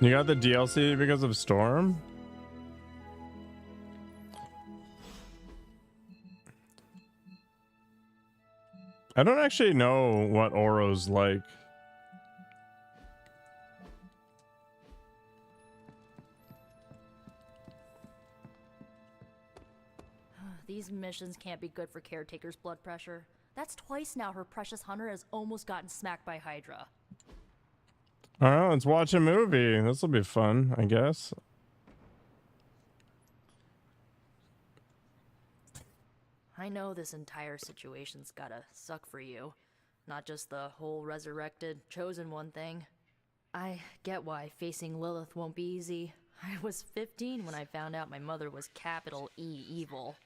You got the DLC because of Storm? I don't actually know what Oro's like. These missions can't be good for Caretaker's blood pressure. That's twice now her precious hunter has almost gotten smacked by Hydra. I don't know, let's watch a movie. This will be fun, I guess. I know this entire situation's gotta suck for you. Not just the whole resurrected, chosen one thing. I get why facing Lilith won't be easy. I was 15 when I found out my mother was capital E evil.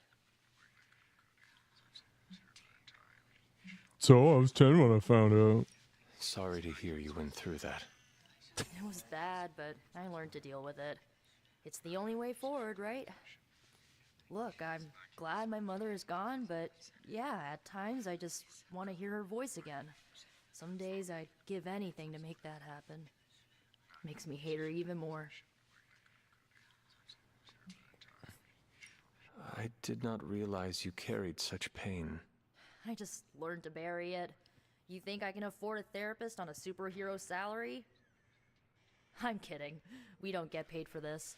So, I was 10 when I found out. Sorry to hear you went through that. It was bad, but I learned to deal with it. It's the only way forward, right? Look, I'm glad my mother is gone, but yeah, at times I just want to hear her voice again. Some days I'd give anything to make that happen. Makes me hate her even more. I did not realize you carried such pain. I just learned to bury it. You think I can afford a therapist on a superhero salary? I'm kidding. We don't get paid for this.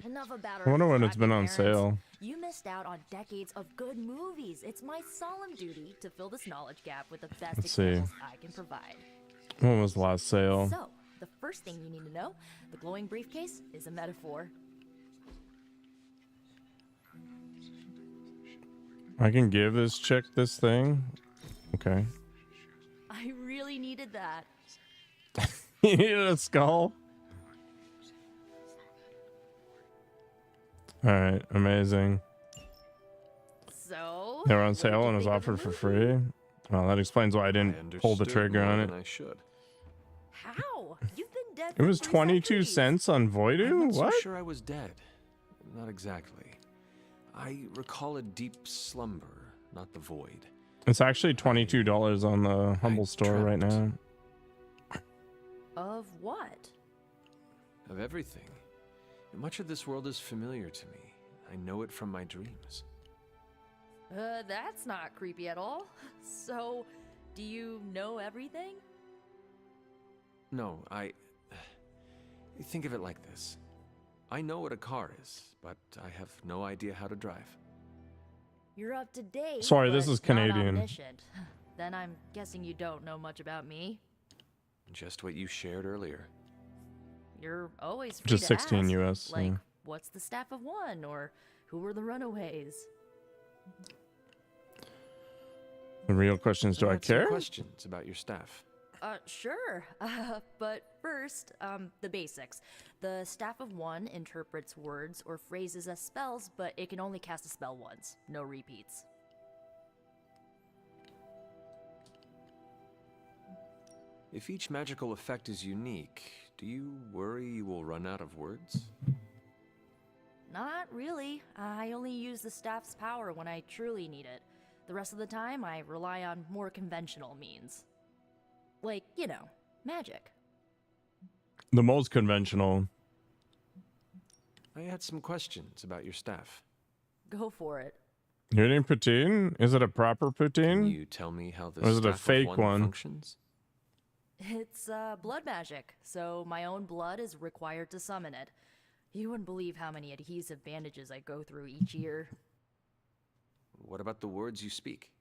Enough about I wonder our when it's been on parents. sale. You missed out on decades of good movies. It's my solemn duty to fill this knowledge gap with the best Let's see. examples I can provide. When was the last sale? So, the first thing you need to know, the glowing briefcase is a metaphor. I can give this chick this thing? Okay. I really needed that. You needed a skull? Alright, amazing. So They were on sale and was offered for free. Well, that explains why I didn't pull the trigger on it. I should. How? You've been dead It for was 3 22 centuries. cents on I'm Voodoo? not so What? sure I was dead. Not exactly. I recall a deep slumber, not the void. It's actually $22 on the Humble store right now. Of what? Of everything. Much of this world is familiar to me. I know it from my dreams. That's not creepy at all. So, do you know everything? No, think of it like this. I know what a car is, but I have no idea how to drive. You're up to date. Sorry, this but is not Canadian. omniscient. Then I'm guessing you don't know much about me. Just what you shared earlier. You're always free Just to 16 ask, US, Like, yeah. what's the staff of one, or who were the runaways? The real question is, do I had some care? questions about your staff. Sure. But first, the basics. The staff of one interprets words or phrases as spells, but it can only cast a spell once. No repeats. If each magical effect is unique, do you worry you will run out of words? Not really. I only use the staff's power when I truly need it. The rest of the time, I rely on more conventional means. Like, you know, magic. The most conventional. I had some questions about your staff. Go for it. You're eating poutine? Is it a proper poutine? Can you tell me how the Or is it a staff of fake one? functions? It's blood magic, so my own blood is required to summon it. You wouldn't believe how many adhesive bandages I go through each year. What about the words you speak?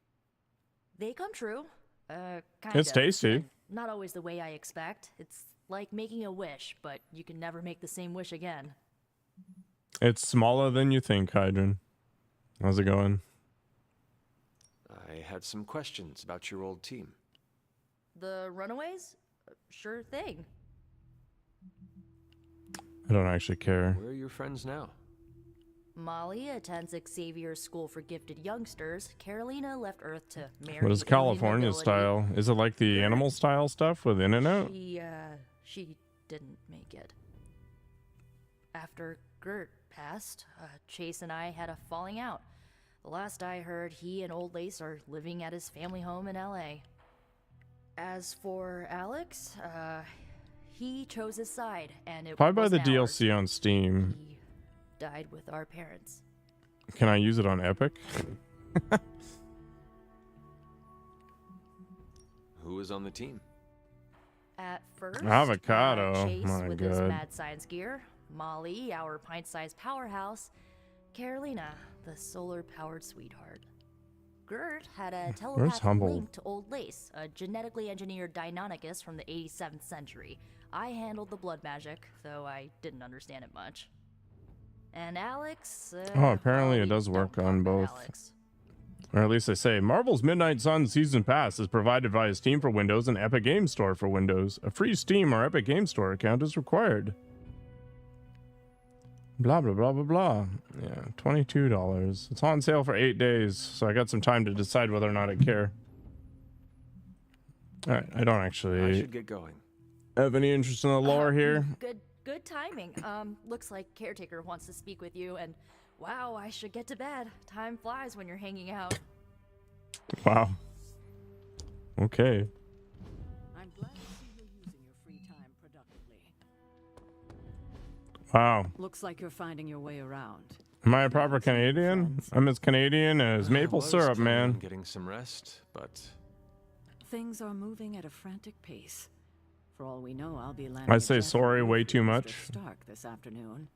They come true. Kind It's of. tasty. And not always the way I expect. It's like making a wish, but you can never make the same wish again. It's smaller than you think, Hydron. How's it going? I had some questions about your old team. The runaways? Sure thing. I don't actually care. Where are your friends now? Molly attends Xavier's School for Gifted Youngsters. Carolina left Earth to marry What is alien California nobility. style? Is it like the animal style stuff with in and out? She didn't make it. After Gert passed, Chase and I had a falling out. The last I heard, he and Old Lace are living at his family home in LA. As for Alex, he chose his side, and it If I buy the wasn't ours. DLC on Steam, He died with our parents. can I use it on Epic? Who is on the team? At first, Avocado. Chase My with his God. mad science gear, Molly, our pint-sized powerhouse, Carolina, the solar-powered sweetheart. Gert had a telepathic Humble? link to Old Lace, a genetically engineered Deinonychus from the 87th century. I handled the blood magic, though I didn't understand it much. And Alex... Oh, apparently well, it does we work don't on talk about both. Alex. Or at least they say, Marvel's Midnight Sun Season Pass is provided via Steam for Windows and Epic Game Store for Windows. A free Steam or Epic Game Store account is required. Blah, blah, blah, blah, blah. Yeah, $22. It's on sale for 8 days, so I got some time to decide whether or not I care. Alright, I don't I actually should get going. have any interest in the lore here. Good timing. Looks like Caretaker wants to speak with you, and wow, I should get to bed. Time flies when you're hanging out. Wow. Okay. I'm glad to see you're using your free time productively. Wow. Looks like you're finding your way around. Am I a proper Canadian? I'm as Canadian as maple I was syrup, planning on man. getting some rest, but Things are moving at a frantic pace. For all we know, I'll be landing I a say jet sorry en route way with too Mr. much. Stark this afternoon.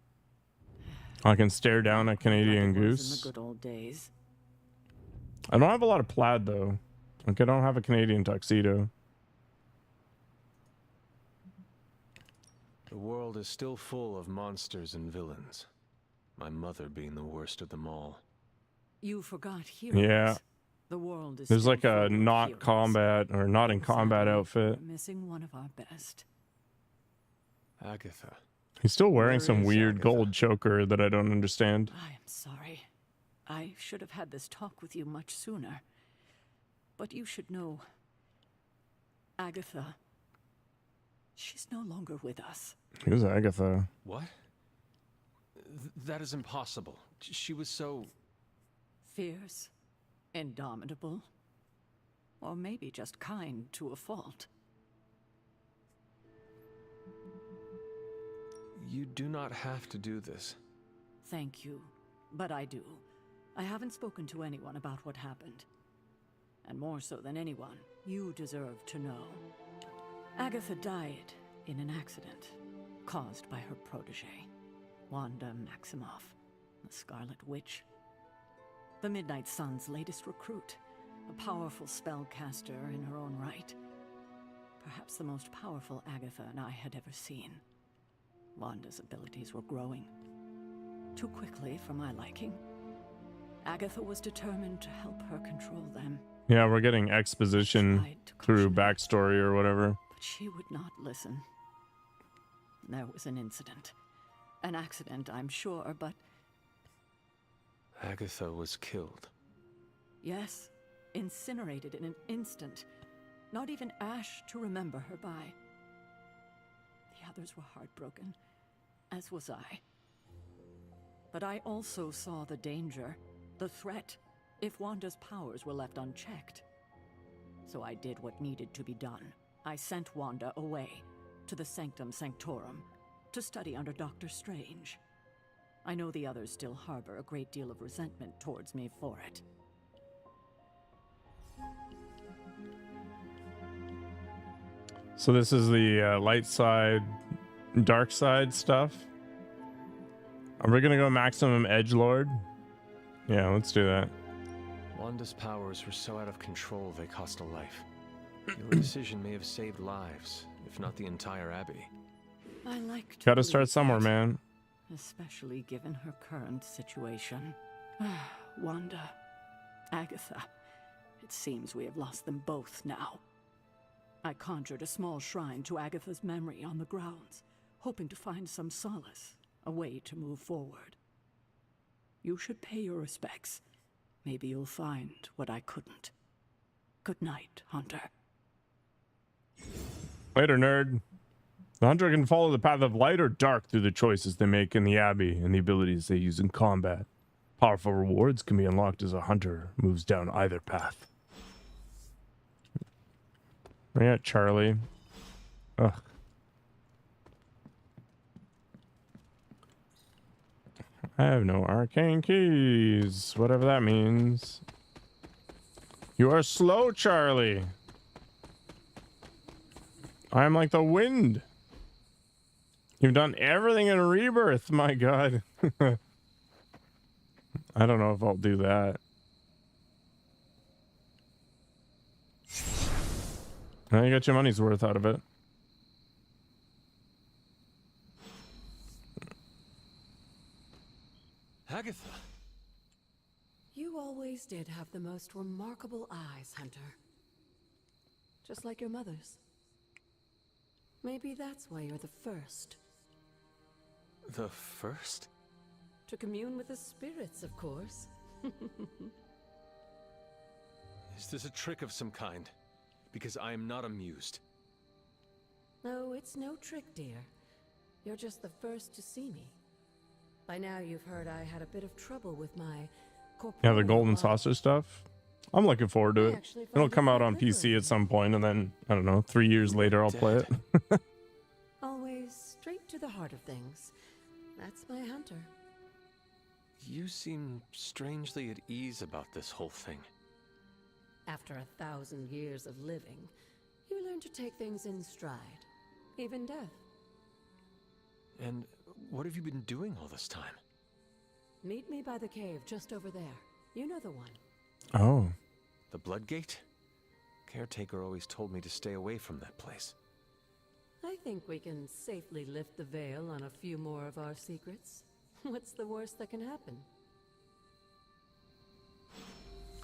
I can stare down a Like Canadian it was in goose. the good old days. I don't have a lot of plaid though. Like I don't have a Canadian tuxedo. The world is still full of monsters and villains. My mother being the worst of them all. You forgot heroes. Yeah. The world is There's still like a full of not heroes. combat or not in combat Sadly, outfit. we're missing one of our best. Agatha. He's still wearing Where some is weird Agatha? gold choker that I don't understand. I am sorry. I should have had this talk with you much sooner. But you should know, Agatha, she's no longer with us. Who's Agatha? What? That is impossible. She was so... Fierce, indomitable, or maybe just kind to a fault. You do not have to do this. Thank you, but I do. I haven't spoken to anyone about what happened. And more so than anyone, you deserve to know. Agatha died in an accident caused by her protege, Wanda Maximoff, the Scarlet Witch. The Midnight Sun's latest recruit, a powerful spellcaster in her own right. Perhaps the most powerful Agatha and I had ever seen. Wanda's abilities were growing. Too quickly for my liking. Agatha was determined to help her control them. Yeah, we're getting exposition through backstory or whatever. But she would not listen. There was an incident. An accident, I'm sure, but... Agatha was killed. Yes, incinerated in an instant. Not even ash to remember her by. The others were heartbroken, as was I. But I also saw the danger, the threat, if Wanda's powers were left unchecked. So I did what needed to be done. I sent Wanda away, to the Sanctum Sanctorum, to study under Dr. Strange. I know the others still harbor a great deal of resentment towards me for it. So this is the light side, dark side stuff. Are we gonna go maximum edgelord? Yeah, let's do that. Wanda's powers were so out of control they cost a life. Your decision may have saved lives, if not the entire abbey. I like to Gotta start believe somewhere, that, man. especially given her current situation. Wanda, Agatha, it seems we have lost them both now. I conjured a small shrine to Agatha's memory on the grounds, hoping to find some solace, a way to move forward. You should pay your respects. Maybe you'll find what I couldn't. Good night, Hunter. Later, nerd. The hunter can follow the path of light or dark through the choices they make in the abbey and the abilities they use in combat. Powerful rewards can be unlocked as a hunter moves down either path. Yeah, Charlie. Ugh. I have no arcane keys, whatever that means. You are slow, Charlie. I am like the wind. You've done everything in Rebirth, my god. I don't know if I'll do that. Now you got your money's worth out of it. Agatha! You always did have the most remarkable eyes, Hunter. Just like your mother's. Maybe that's why you're the first. The first? To commune with the spirits, of course. Is this a trick of some kind? Because I am not amused. No, it's no trick, dear. You're just the first to see me. By now you've heard I had a bit of trouble with my Yeah, the golden saucer stuff. I'm looking forward to it. actually find It'll it come out quite on PC at some point, and then, I don't know, 3 years later I'll play it. Always straight to the heart of things. That's my Hunter. You seem strangely at ease about this whole thing. After 1,000 years of living, you learn to take things in stride. even death. And what have you been doing all this time? Meet me by the cave just over there. You know the one. Oh. The Bloodgate? Caretaker always told me to stay away from that place. I think we can safely lift the veil on a few more of our secrets. What's the worst that can happen?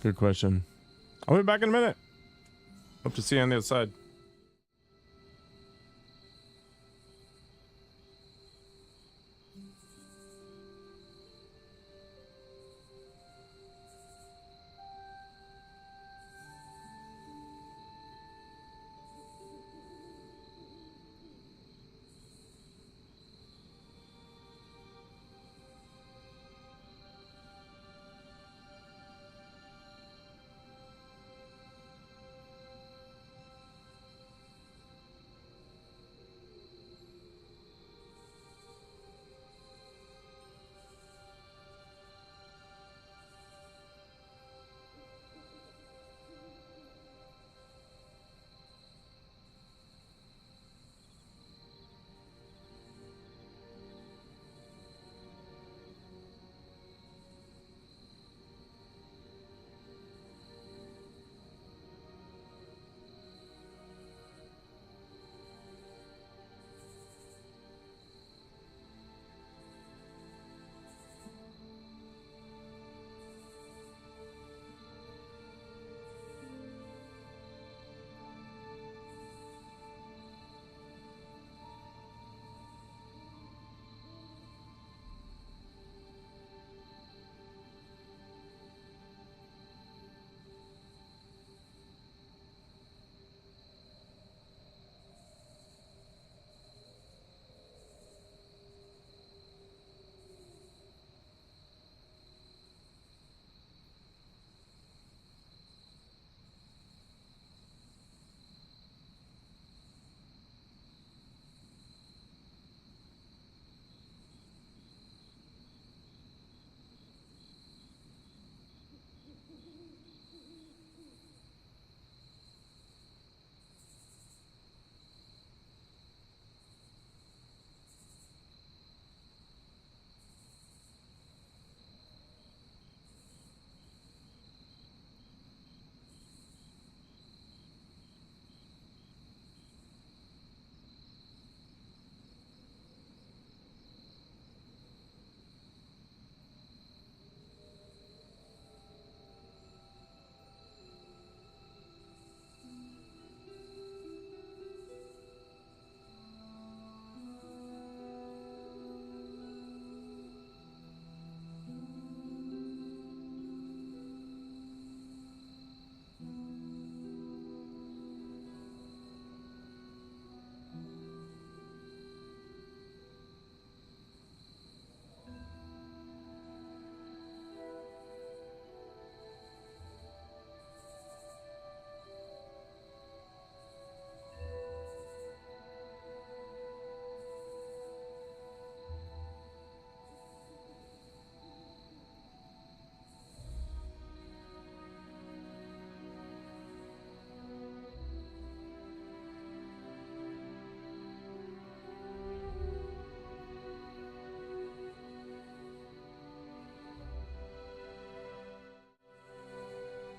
Good question. I'll be back in a minute. Hope to see you on the other side.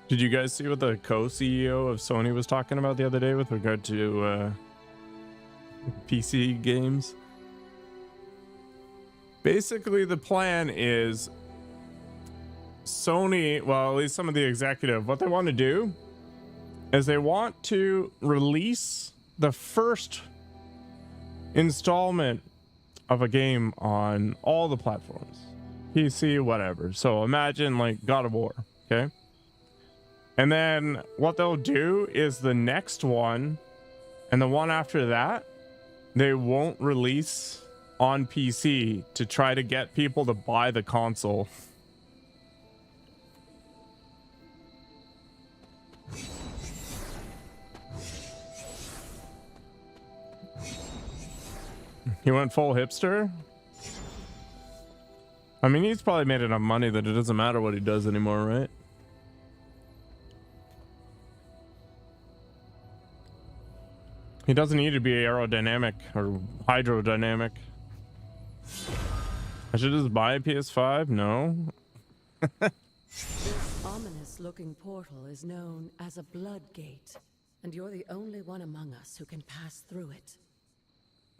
Did you guys see what the co-CEO of Sony was talking about the other day with regard to PC games? Basically, the plan is Sony, well, at least some of the executive, what they want to do is they want to release the first installment of a game on all the platforms, PC, whatever. So imagine like God of War, okay? And then what they'll do is the next one and the one after that, they won't release on PC to try to get people to buy the console. He went full hipster? I mean, he's probably made enough money that it doesn't matter what he does anymore, right? He doesn't need to be aerodynamic or hydrodynamic. I should just buy a PS5? No. This ominous-looking portal is known as a blood gate, and you're the only one among us who can pass through it.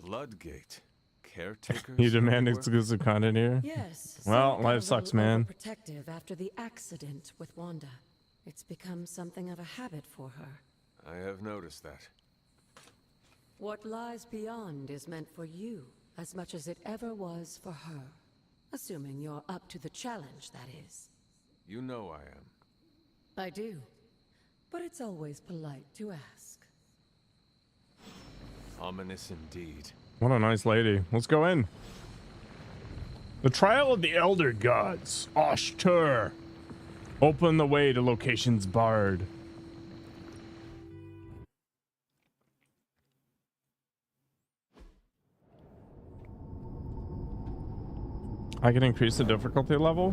Bloodgate. Caretakers. You demand everywhere? exclusive content here? Yes. Well, life sucks, man. Protective after the accident with Wanda. It's become something of a habit for her. I have noticed that. What lies beyond is meant for you as much as it ever was for her. Assuming you're up to the challenge, that is. You know I am. I do. But it's always polite to ask. Ominous indeed. What a nice lady. Let's go in. The Trial of the Elder Gods. Oshtar. Open the way to locations barred. I can increase the difficulty level?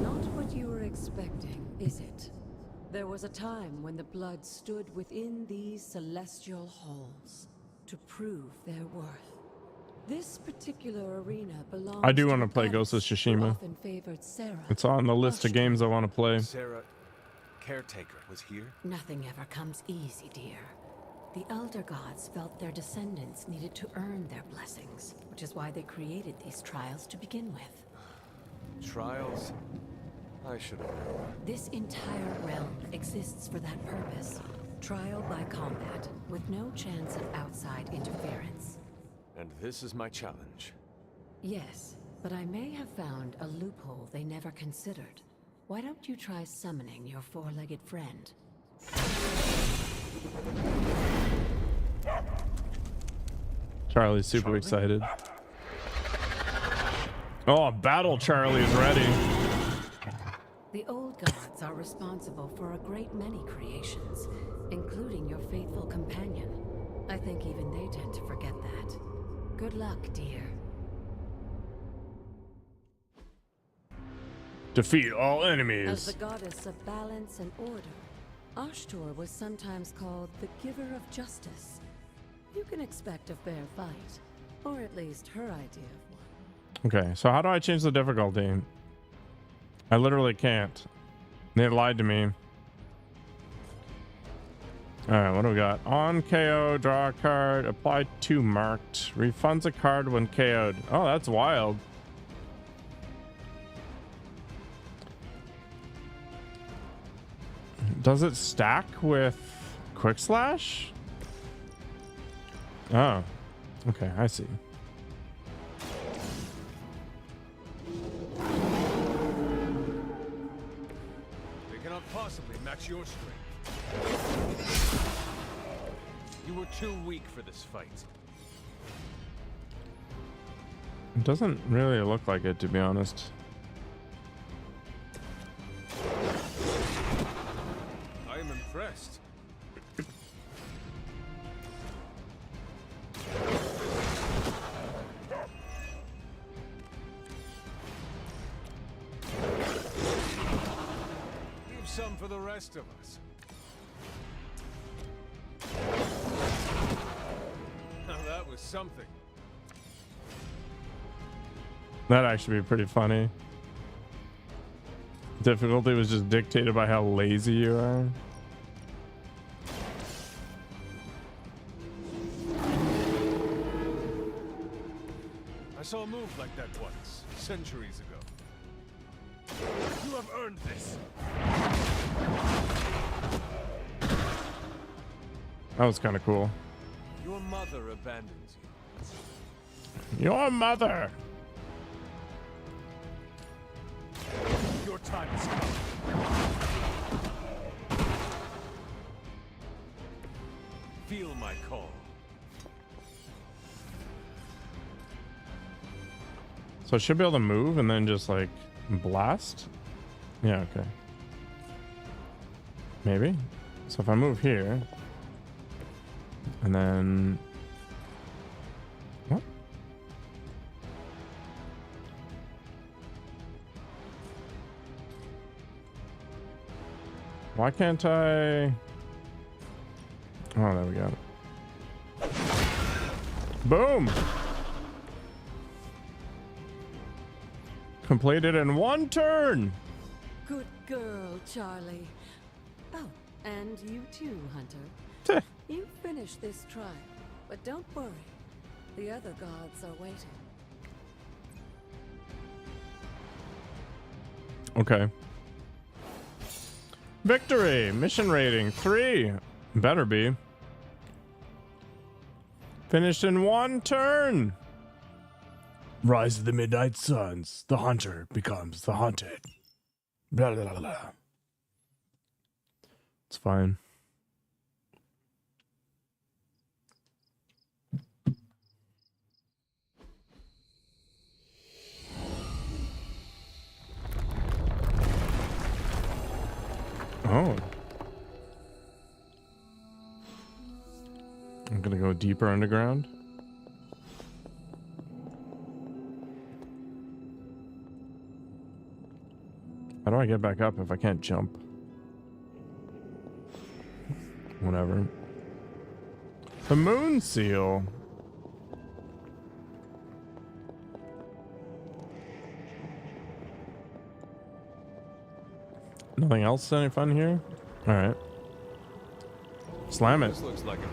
Not what you were expecting, is it? There was a time when the blood stood within these celestial halls to prove their worth. This particular arena belongs I do want to to play Ghost of Tsushima. often favored Sarah. It's on the list of games I want to play. Sarah, Caretaker, was here? Nothing ever comes easy, dear. The Elder Gods felt their descendants needed to earn their blessings, which is why they created these trials to begin with. Trials? I should have known. This entire realm exists for that purpose. Trial by combat, with no chance of outside interference. And this is my challenge. Yes, but I may have found a loophole they never considered. Why don't you try summoning your four-legged friend? Charlie's super excited. Oh, Battle Charlie is ready. The old gods are responsible for a great many creations, including your faithful companion. I think even they tend to forget that. Good luck, dear. Defeat all enemies. As the goddess of balance and order, Oshtar was sometimes called the giver of justice. You can expect a fair fight, or at least her idea of one. Okay, so how do I change the difficulty? I literally can't. They lied to me. Alright, what do we got? On KO, draw a card, apply 2 marked. Refunds a card when KO'd. Oh, that's wild. Does it stack with Quick Slash? Oh, okay, I see. They cannot possibly match your strength. You were too weak for this fight. It doesn't really look like it, to be honest. I am impressed. Leave some for the rest of us. Now that was something. That'd actually be pretty funny. Difficulty was just dictated by how lazy you are. I saw a move like that once, centuries ago. You have earned this. That was kind of cool. Your mother abandons you. Your mother! Your time has come. Feel my call. So I should be able to move and then just like blast? Yeah, okay. Maybe. So if I move here and then what? Why can't I? Oh, there we go. Boom! Completed in 1 turn! Good girl, Charlie. Oh, and you too, Hunter. You finished this trial, but don't worry. The other gods are waiting. Okay. Victory! Mission rating 3. Better be. Finished in 1 turn! Rise of the Midnight Suns. The hunter becomes the hunted. Blah, blah, blah, blah. It's fine. Oh. I'm gonna go deeper underground. How do I get back up if I can't jump? Whatever. The moon seal. Nothing else any fun here? Alright. Slam it. This looks like a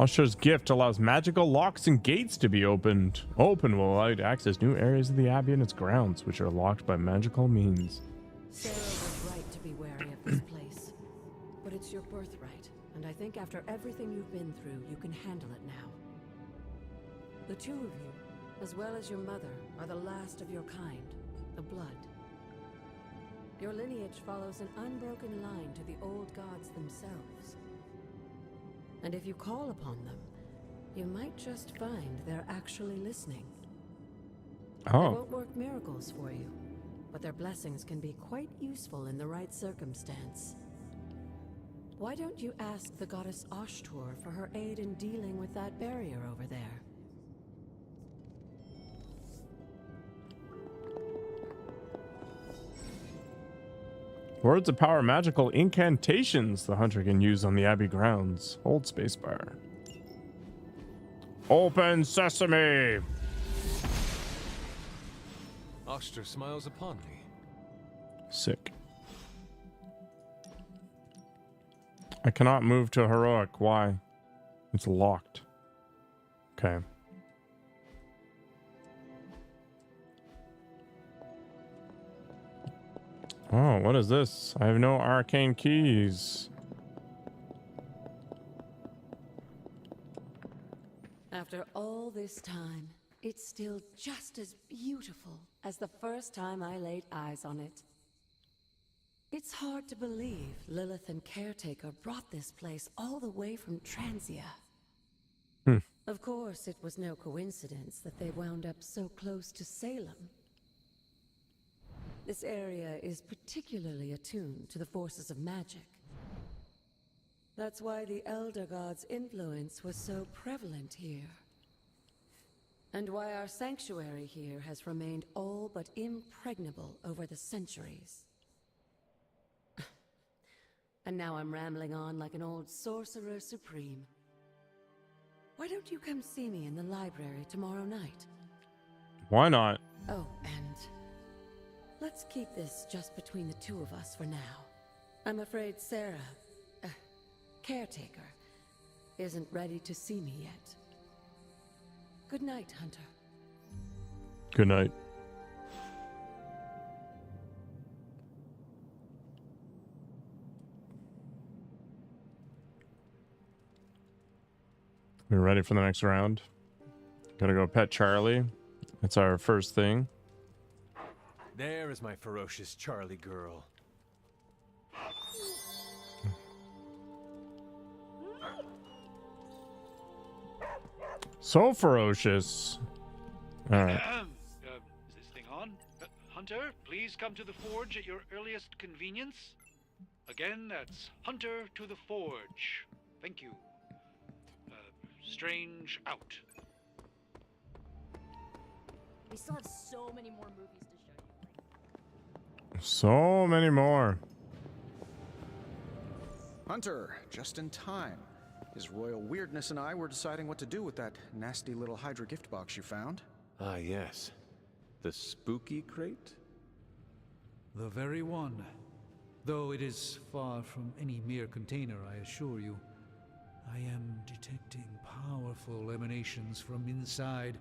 Oshtar's gift allows magical locks and gates to be opened. Open will allow you to access new areas of the Abbey and its grounds, which are locked by magical means. Sarah was right to be wary of this place. But it's your birthright, and I think after everything you've been through, you can handle it now. The two of you, as well as your mother, are the last of your kind, the Blood. Your lineage follows an unbroken line to the old gods themselves. And if you call upon them, you might just find they're actually listening. They won't work miracles for you, but their blessings can be quite useful in the right circumstance. Why don't you ask the goddess Oshtar for her aid in dealing with that barrier over there? Words of power, magical incantations the hunter can use on the Abbey grounds. Hold spacebar. Open sesame! Oshtar smiles upon me. Sick. I cannot move to heroic. Why? It's locked. Okay. Oh, what is this? I have no arcane keys. After all this time, it's still just as beautiful as the first time I laid eyes on it. It's hard to believe Lilith and Caretaker brought this place all the way from Transia. Of course, it was no coincidence that they wound up so close to Salem. This area is particularly attuned to the forces of magic. That's why the Elder God's influence was so prevalent here. And why our sanctuary here has remained all but impregnable over the centuries. And now I'm rambling on like an old sorcerer supreme. Why don't you come see me in the library tomorrow night? Why not? Oh, and let's keep this just between the two of us for now. I'm afraid Sarah, Caretaker, isn't ready to see me yet. Good night, Hunter. Good night. We're ready for the next round. Gotta go pet Charlie. That's our first thing. There is my ferocious Charlie girl. So ferocious. All right. Is this thing on? Hunter, please come to the forge at your earliest convenience. Again, that's Hunter to the forge. Thank you. Strange out. We still have so many more movies to show you. So many more. Hunter, just in time. His royal weirdness and I were deciding what to do with that nasty little Hydra gift box you found. Ah, yes. The spooky crate? The very one. Though it is far from any mere container, I assure you. I am detecting powerful emanations from inside.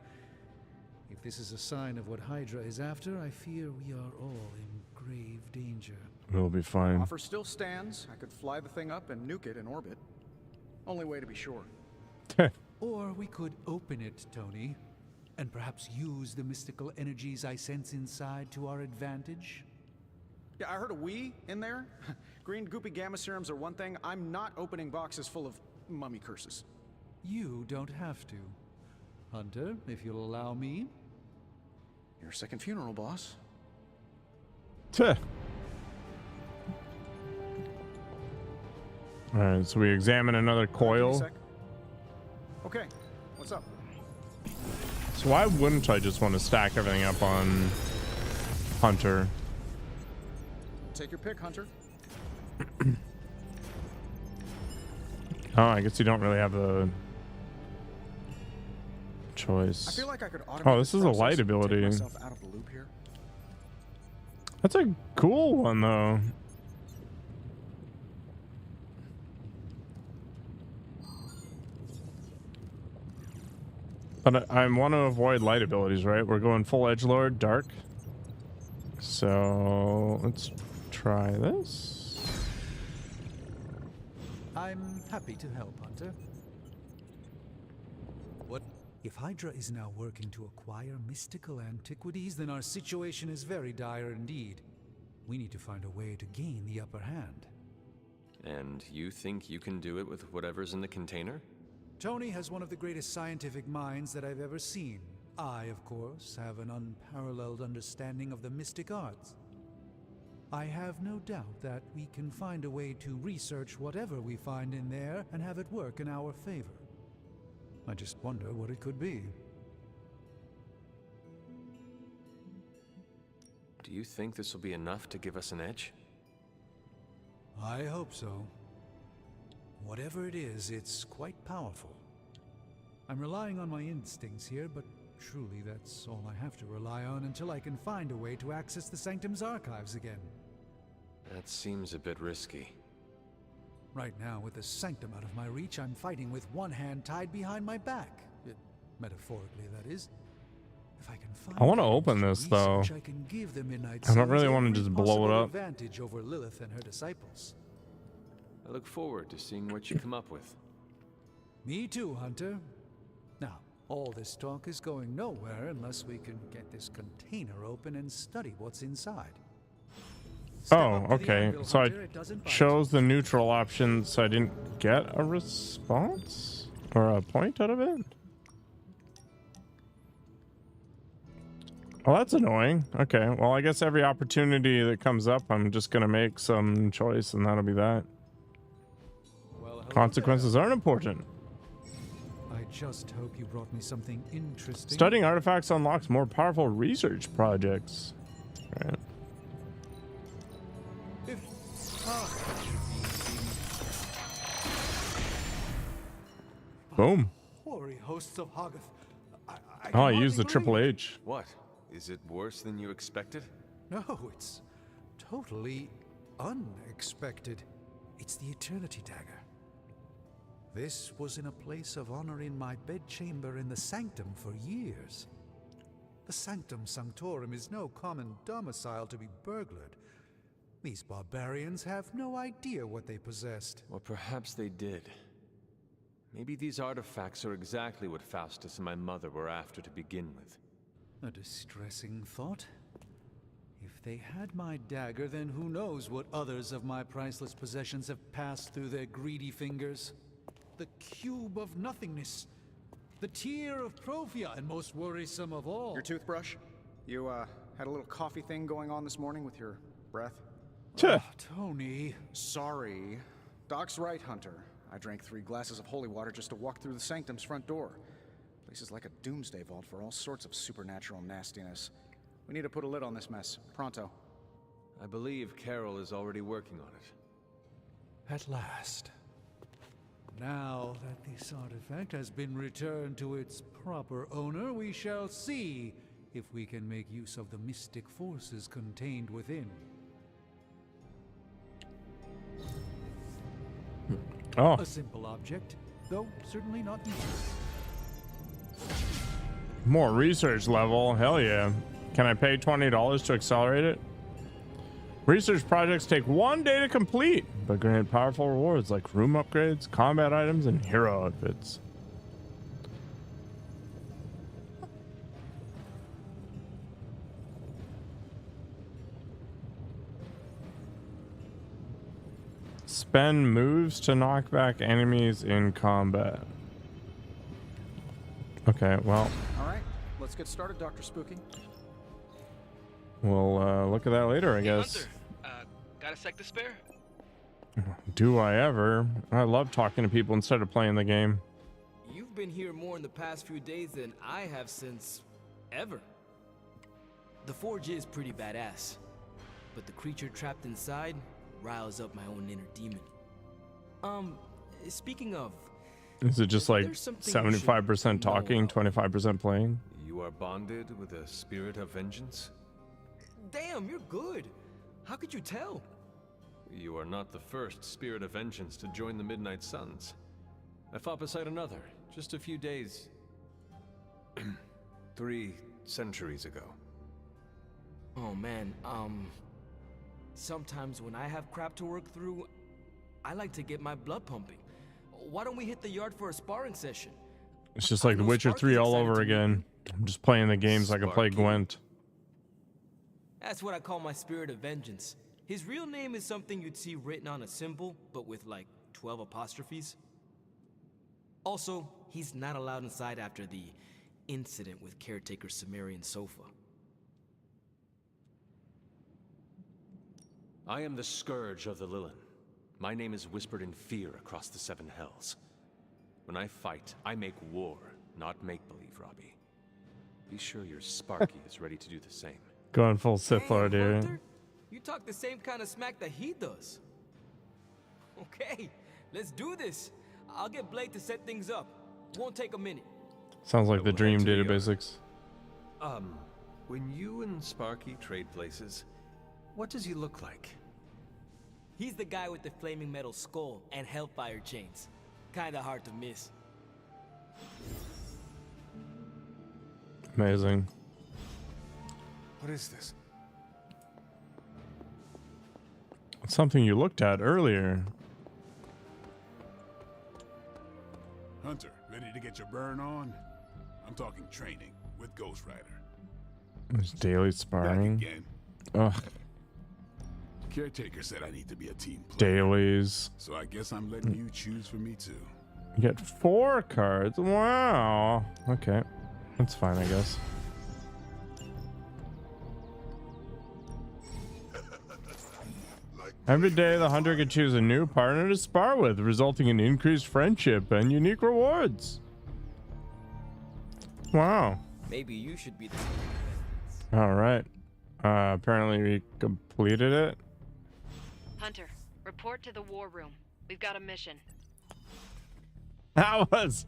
If this is a sign of what Hydra is after, I fear we are all in grave danger. We'll be fine. Offer still stands. I could fly the thing up and nuke it in orbit. Only way to be sure. Or we could open it, Tony, and perhaps use the mystical energies I sense inside to our advantage. Yeah, I heard a "we" in there. Green goopy gamma serums are one thing. I'm not opening boxes full of mummy curses. You don't have to. Hunter, if you'll allow me. Your second funeral, boss. Alright, so we examine another coil. Okay, what's up? So why wouldn't I just want to stack everything up on Hunter? Take your pick, Hunter. Oh, I guess you don't really have a choice. I feel like I could automate oh, this is a process light and take ability. myself out of the loop here. That's a cool one, though. But I want to avoid light abilities, right? We're going full edgelord, dark. So let's try this. I'm happy to help, Hunter. What? If Hydra is now working to acquire mystical antiquities, then our situation is very dire indeed. We need to find a way to gain the upper hand. And you think you can do it with whatever's in the container? Tony has one of the greatest scientific minds that I've ever seen. I, of course, have an unparalleled understanding of the mystic arts. I have no doubt that we can find a way to research whatever we find in there and have it work in our favor. I just wonder what it could be. Do you think this will be enough to give us an edge? I hope so. Whatever it is, it's quite powerful. I'm relying on my instincts here, but truly that's all I have to rely on until I can find a way to access the Sanctum's archives again. That seems a bit risky. Right now, with the Sanctum out of my reach, I'm fighting with one hand tied behind my back. Metaphorically, that is. If I can find I want to open this, though. I can give the Midnight I don't really Suns want to every just blow it possible up. advantage over Lilith and her disciples. I look forward to seeing what you come up with. Me too, Hunter. Now, all this talk is going nowhere unless we can get this container open and study what's inside. Oh, okay. So I chose the neutral option, so I didn't get a response or a point out of it. Well, that's annoying. Okay, well, I guess every opportunity that comes up, I'm just gonna make some choice, and that'll be that. Consequences aren't important. I just hope you brought me something interesting. Studying artifacts unlocks more powerful research projects. Right. Boom. Hoary hosts of Hoggoth. Oh, I used the Triple H. What? Is it worse than you expected? No, it's totally unexpected. It's the Eternity Dagger. This was in a place of honor in my bedchamber in the Sanctum for years. The Sanctum Sanctorum is no common domicile to be burglared. These barbarians have no idea what they possessed. Or perhaps they did. Maybe these artifacts are exactly what Faustus and my mother were after to begin with. A distressing thought. If they had my dagger, then who knows what others of my priceless possessions have passed through their greedy fingers. The cube of nothingness. The tear of Profia, and most worrisome of all. Your toothbrush? You, had a little coffee thing going on this morning with your breath? Oh, Tony. Sorry. Doc's right, Hunter. I drank 3 glasses of holy water just to walk through the Sanctum's front door. Place is like a doomsday vault for all sorts of supernatural nastiness. We need to put a lid on this mess. Pronto. I believe Carol is already working on it. At last. Now that this artifact has been returned to its proper owner, we shall see if we can make use of the mystic forces contained within. Oh. A simple object, though certainly not useless. More research level. Hell yeah. Can I pay $20 to accelerate it? Research projects take 1 day to complete, but grant powerful rewards like room upgrades, combat items, and hero outfits. Spend moves to knock back enemies in combat. Okay, well. All right, let's get started, Dr. Spooky. We'll look at that later, I guess. Hunter, got a sec to spare? Do I ever? I love talking to people instead of playing the game. You've been here more in the past few days than I have since ever. The forge is pretty badass, but the creature trapped inside riles up my own inner demon. Speaking of, Is it just like there's something you should 75% talking, 25% playing? You are bonded with a spirit of vengeance? damn, you're good. How could you tell? You are not the first spirit of vengeance to join the Midnight Suns. I fought beside another, just a few days... 3 centuries ago. Oh man, sometimes when I have crap to work through, I like to get my blood pumping. Why don't we hit the yard for a sparring session? It's just like The Witcher 3 all over again. I'm just playing the game so I can play Gwent. That's what I call my spirit of vengeance. His real name is something you'd see written on a symbol, but with like 12 apostrophes. Also, he's not allowed inside after the incident with caretaker Sumerian sofa. I am the scourge of the Lilin. My name is whispered in fear across the 7 hells. When I fight, I make war, not make-believe, Robbie. Be sure your Sparky is ready to do the same. Going full Sith Lord here. Hunter, you talk the same kind of smack that he does. Okay, let's do this. I'll get Blade to set things up. Won't take a minute. Sounds like the Dream Data Basics. When you and Sparky trade places, what does he look like? He's the guy with the flaming metal skull and hellfire chains. Kinda hard to miss. Amazing. What is this? It's something you looked at earlier. Hunter, ready to get your burn on? I'm talking training with Ghost Rider. There's daily sparring. Back again. Ugh. Caretaker said I need to be a team player. Dailies. So I guess I'm letting you choose for me too. You get 4 cards. Wow. Okay. That's fine, I guess. Every day, the hunter can choose a new partner to spar with, resulting in increased friendship and unique rewards. Wow. Maybe you should be the... All right. Apparently we completed it. Hunter, report to the war room. We've got a mission. That was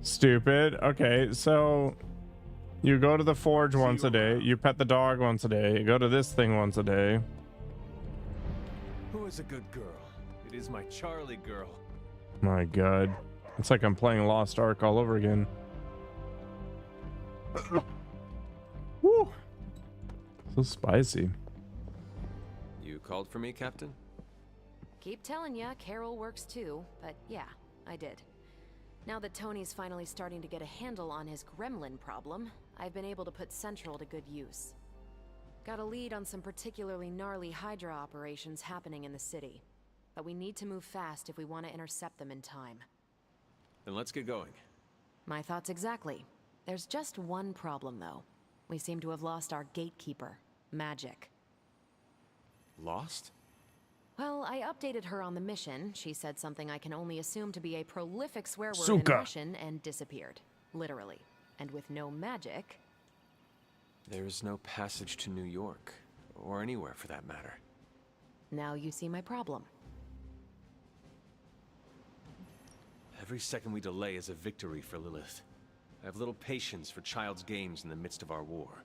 stupid. Okay, so you go to the forge once a day, you pet the dog once a day, you go to this thing once a day. Who is a good girl? It is my Charlie girl. My god. It's like I'm playing Lost Ark all over again. Woo! So spicy. You called for me, Captain? Keep telling ya, Carol works too, but yeah, I did. Now that Tony's finally starting to get a handle on his gremlin problem, I've been able to put Central to good use. Got a lead on some particularly gnarly Hydra operations happening in the city. But we need to move fast if we want to intercept them in time. Then let's get going. My thoughts exactly. There's just one problem, though. We seem to have lost our gatekeeper, Magic. Lost? Well, I updated her on the mission. She said something I can only assume to be a prolific swear word Suka. in Russian and disappeared. Literally. And with no magic... There is no passage to New York, or anywhere for that matter. Now you see my problem. Every second we delay is a victory for Lilith. I have little patience for child's games in the midst of our war.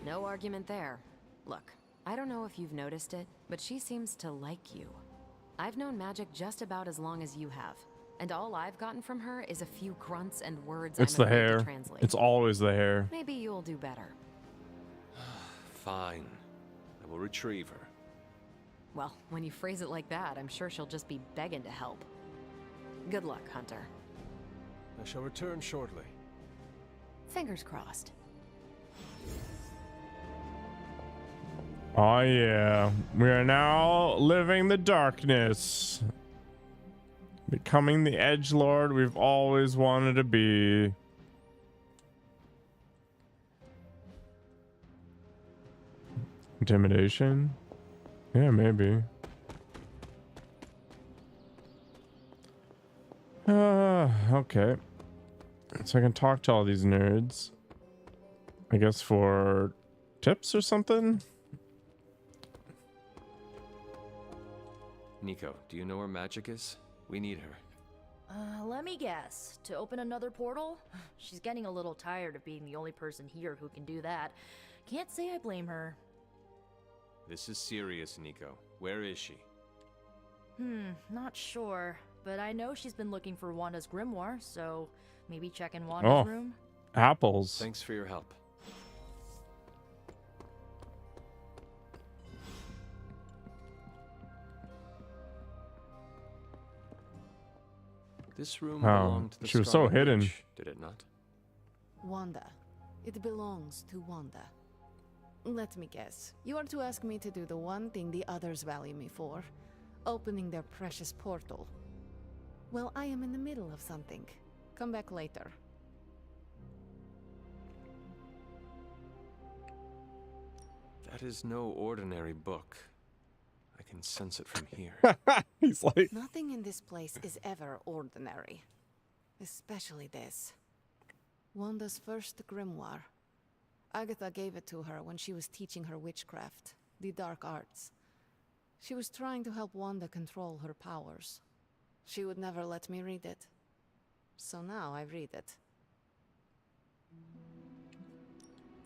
No argument there. Look, I don't know if you've noticed it, but she seems to like you. I've known Magic just about as long as you have, and all I've gotten from her is a few grunts and words It's I'm the afraid hair. to translate. It's always the hair. Maybe you'll do better. Fine. I will retrieve her. Well, when you phrase it like that, I'm sure she'll just be begging to help. Good luck, Hunter. I shall return shortly. Fingers crossed. Oh yeah, we are now living the darkness. Becoming the edgelord we've always wanted to be. Intimidation? Yeah, maybe. Okay. So I can talk to all these nerds. I guess for tips or something? Nico, do you know where Magic is? We need her. Let me guess. To open another portal? She's getting a little tired of being the only person here who can do that. Can't say I blame her. This is serious, Nico. Where is she? Not sure. But I know she's been looking for Wanda's grimoire, so maybe check in Wanda's room? Apples. Thanks for your help. This room belonged to the she was so Scarlet hidden. Witch, did it not? Wanda. It belongs to Wanda. Let me guess. You are to ask me to do the one thing the others value me for. Opening their precious portal. Well, I am in the middle of something. Come back later. That is no ordinary book. I can sense it from here. He's like... Nothing in this place is ever ordinary. Especially this. Wanda's first grimoire. Agatha gave it to her when she was teaching her witchcraft, the dark arts. She was trying to help Wanda control her powers. She would never let me read it. So now I read it.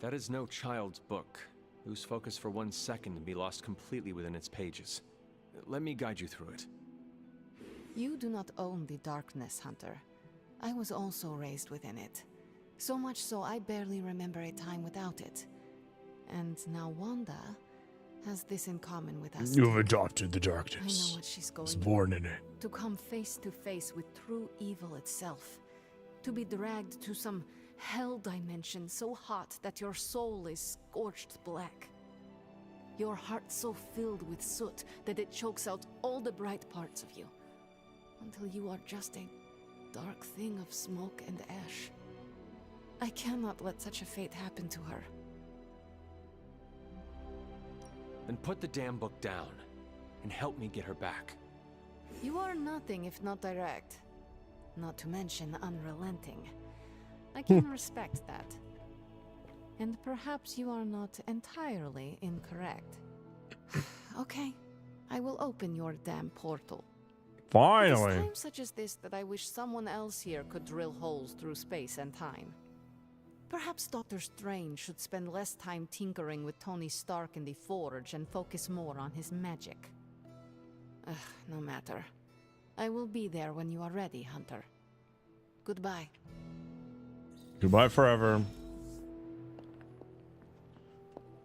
That is no child's book. Lose focus for 1 second and be lost completely within its pages. Let me guide you through it. You do not own the darkness, Hunter. I was also raised within it. So much so I barely remember a time without it. And now Wanda has this in common with us. You've adopted the darkness. I know what she's going was born in it. To come face to face with true evil itself. To be dragged to some hell dimension so hot that your soul is scorched black. Your heart so filled with soot that it chokes out all the bright parts of you. Until you are just a dark thing of smoke and ash. I cannot let such a fate happen to her. Then put the damn book down and help me get her back. You are nothing if not direct. Not to mention unrelenting. I can respect that. And perhaps you are not entirely incorrect. Okay, I will open your damn portal. Finally. It is times such as this that I wish someone else here could drill holes through space and time. Perhaps Doctor Strange should spend less time tinkering with Tony Stark in the Forge and focus more on his magic. No matter. I will be there when you are ready, Hunter. Goodbye. Goodbye forever.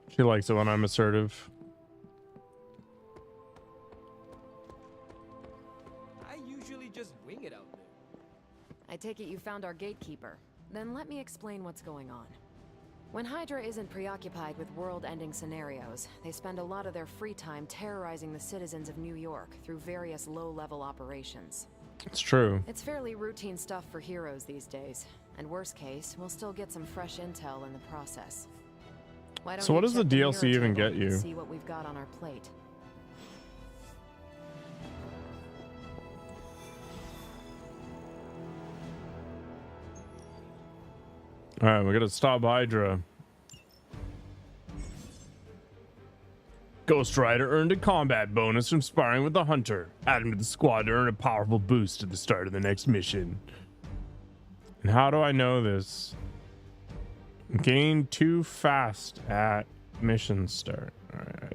She likes it when I'm assertive. I usually just wing it out there. I take it you found our gatekeeper. Then let me explain what's going on. When Hydra isn't preoccupied with world-ending scenarios, they spend a lot of their free time terrorizing the citizens of New York through various low-level operations. It's true. It's fairly routine stuff for heroes these days, and worst case, we'll still get some fresh intel in the process. Why don't So what you does the check mirror DLC even table get and you? See what we've got on our plate. Alright, we gotta stop Hydra. Ghost Rider earned a combat bonus from sparring with the Hunter. Add him to the squad to earn a powerful boost at the start of the next mission. And how do I know this? Gain too fast at mission start. Alright,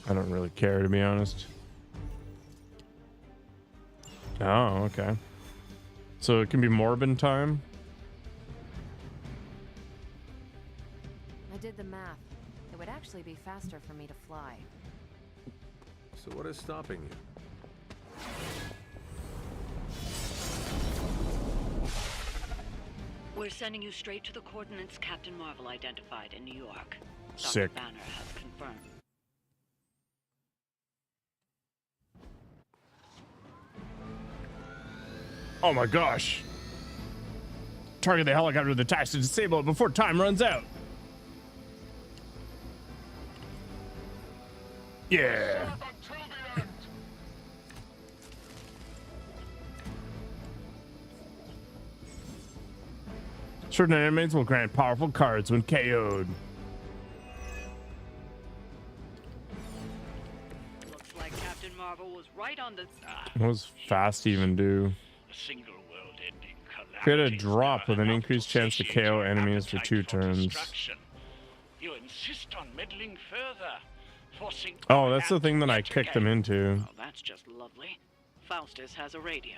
I don't really care, to be honest. Oh, okay. So it can be Morbin time? I did the math. It would actually be faster for me to fly. So what is stopping you? We're sending you straight to the coordinates Captain Marvel identified in New York. Sick. Dr. Banner has confirmed. Oh my gosh. Target the helicopter with attacks to disable it before time runs out. Yeah. Certain enemies will grant powerful cards when KO'd. Looks like Captain Marvel was right on the... What does fast even do? Create a drop with an increased chance to KO enemies for 2 turns. You insist on meddling further, forcing... Oh, that's the thing that I kicked them into. Oh, that's just lovely. Faustus has a radio.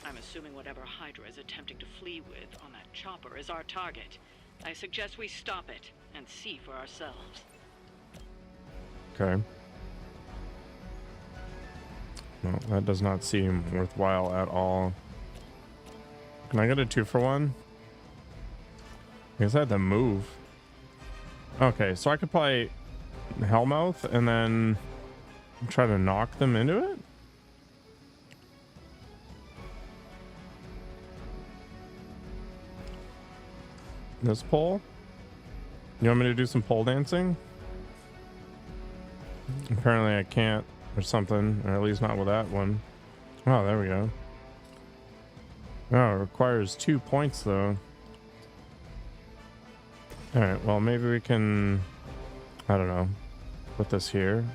I'm assuming whatever Hydra is attempting to flee with on that chopper is our target. I suggest we stop it and see for ourselves. Okay. No, that does not seem worthwhile at all. Can I get a 2-for-1? I guess I had to move. Okay, so I could play Hellmouth and then try to knock them into it? This pole? You want me to do some pole dancing? Apparently I can't or something, or at least not with that one. Oh, there we go. Oh, it requires 2 points though. Alright, well maybe we can, I don't know, put this here.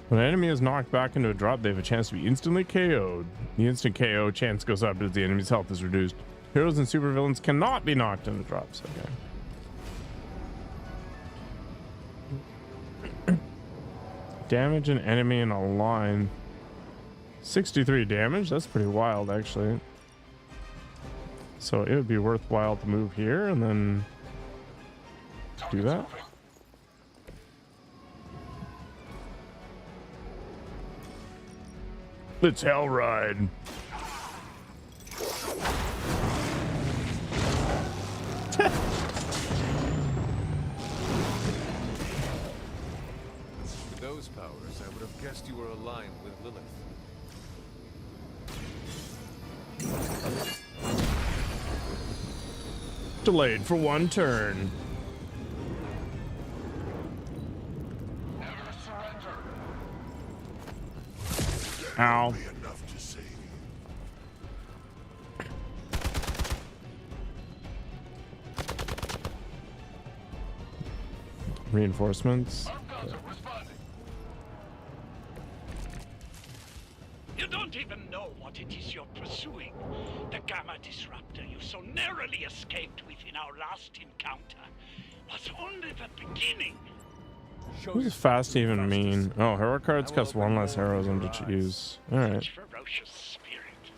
When an enemy is knocked back into a drop, they have a chance to be instantly KO'd. The instant KO chance goes up as the enemy's health is reduced. Heroes and supervillains cannot be knocked into drops. Okay. Damage an enemy in a line. 63 damage? That's pretty wild, actually. So it would be worthwhile to move here and then do that. Let's hell ride. With those powers, I would have guessed you were aligned with Lilith. Delayed for 1 turn. Ow. Reinforcements. You don't even know what it is you're pursuing. The Gamma Disruptor you so narrowly escaped within our last encounter was only the beginning. What does fast even mean? Oh, hero cards cost 1 less heroism to choose. Alright. Ferocious spirit.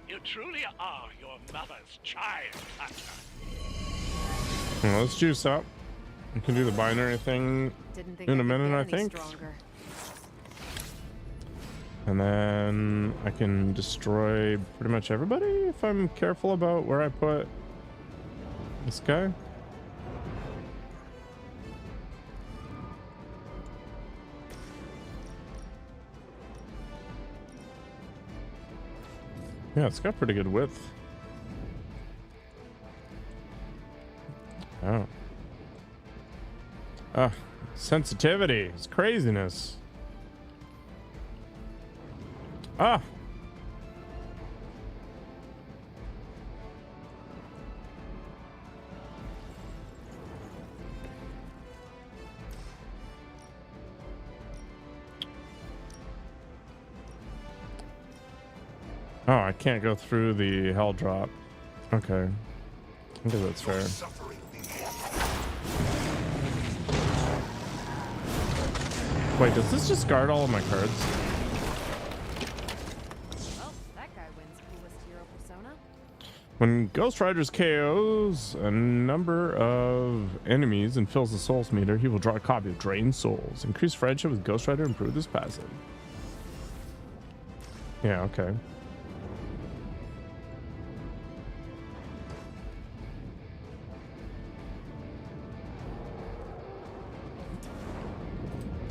You truly are your mother's child, Hunter. Well, let's juice up. We can do the binary thing in a minute, I think. And then I can destroy pretty much everybody if I'm careful about where I put this guy. Yeah, it's got pretty good width. Oh. Ah, sensitivity. It's craziness. Ah. Oh, I can't go through the hell drop. Okay. I guess that's fair. Wait, does this discard all of my cards? Well, that guy wins coolest hero persona. When Ghost Riders KOs a number of enemies and fills the souls meter, he will draw a copy of Drained Souls. Increase friendship with Ghost Rider, improve this passive. Yeah, okay.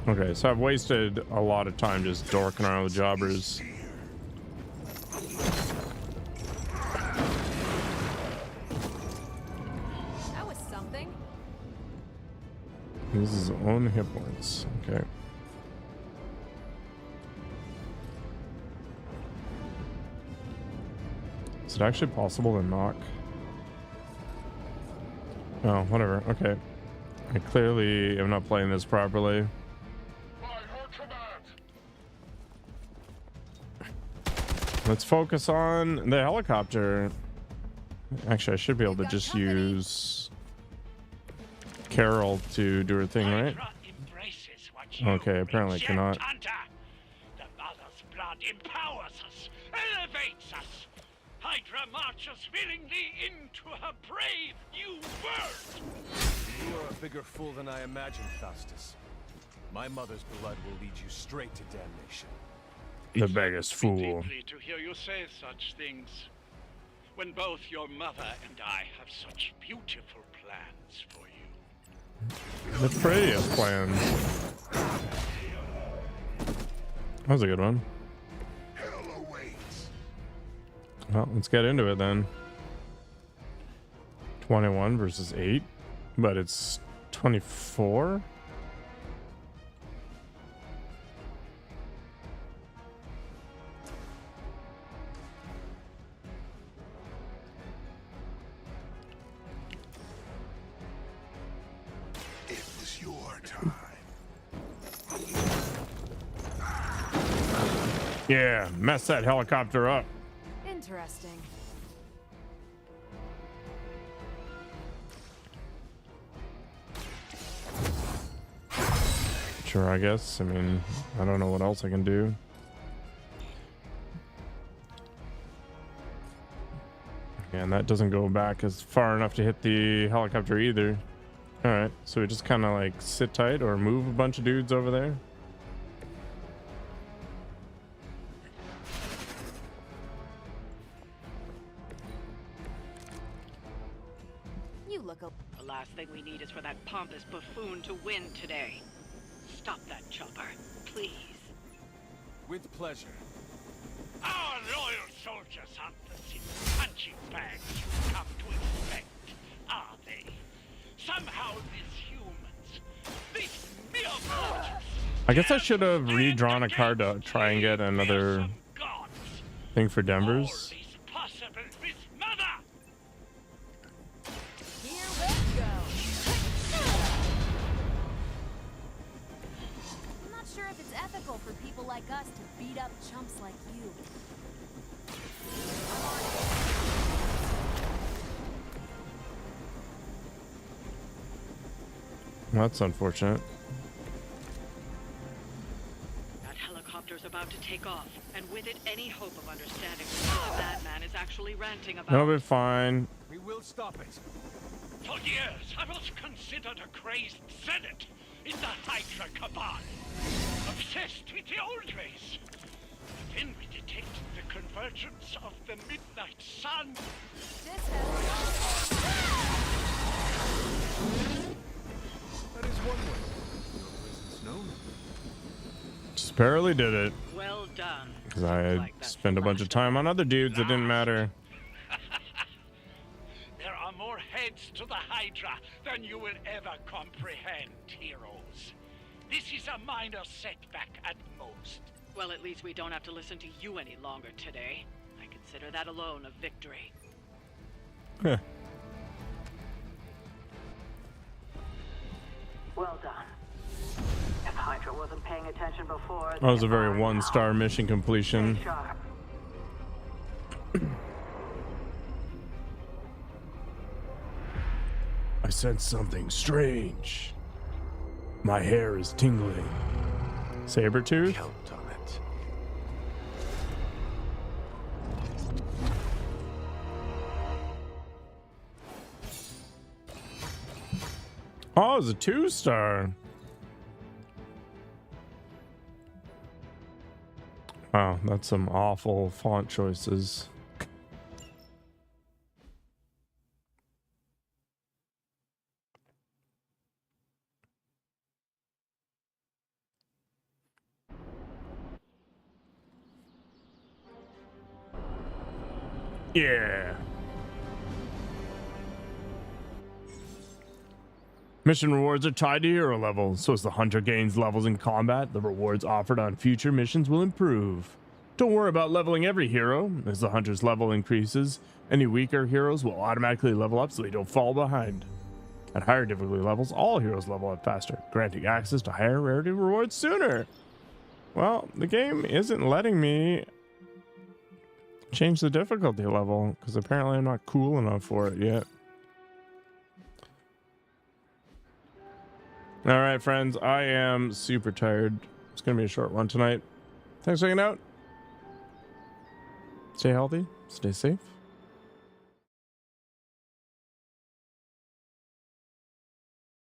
Okay, so I've wasted a lot of time just dorking around with jobbers. That was something. This is his own hit points. Okay. Is it actually possible to knock? Oh, whatever. Okay. I clearly am not playing this properly. Let's focus on the helicopter. Actually, I should be able to just use Carol to do her thing, right? Okay, apparently I cannot. The mother's blood empowers us, elevates us. Hydra marches willingly into her brave new world. You are a bigger fool than I imagined, Faustus. My mother's blood will lead you straight to damnation. The biggest fool. Deeply to hear you say such things, when both your mother and I have such beautiful plans for you. The prettiest plans. That was a good one. Well, let's get into it then. 21 versus 8, but it's 24. Yeah, mess that helicopter up. Interesting. Sure, I guess. I mean, I don't know what else I can do. And that doesn't go back as far enough to hit the helicopter either. All right, so we just kind of like sit tight or move a bunch of dudes over there. You look a The last thing we need is for that pompous buffoon to win today. Stop that chopper, please. With pleasure. Our loyal soldiers aren't the simple punching bags you come to expect, are they? Somehow these humans, these mere mortals, I guess I should have redrawn a card to try and get another thing for Denver's. possible with mother. Here we go. I'm not sure if it's ethical for people like us to beat up chumps like you. That's unfortunate. That helicopter's about to take off, and with it, any hope of understanding what the madman is actually ranting about. It'll be fine. We will stop it. For years, I was considered a crazed zealot in the Hydra cabal, obsessed with the old race. But then we detected the convergence of the midnight sun. That is one way. Your presence known. Just barely did it. Well done. Because I had spent a bunch of time on other dudes that didn't matter. There are more heads to the Hydra than you will ever comprehend, heroes. This is a minor setback at most. Well, at least we don't have to listen to you any longer today. I consider that alone a victory. Heh. Well done. If Hydra wasn't paying attention before, That was a very one-star mission completion. I sense something strange. My hair is tingling. Sabretooth? Count on it. Oh, it's a 2-star. Wow, that's some awful font choices. Yeah. Mission rewards are tied to hero level, so as the hunter gains levels in combat, the rewards offered on future missions will improve. Don't worry about leveling every hero. As the hunter's level increases, any weaker heroes will automatically level up so they don't fall behind. At higher difficulty levels, all heroes level up faster, granting access to higher rarity rewards sooner. Well, the game isn't letting me change the difficulty level because apparently I'm not cool enough for it yet. All right, friends, I am super tired. It's gonna be a short one tonight. Thanks for hanging out. Stay healthy, stay safe,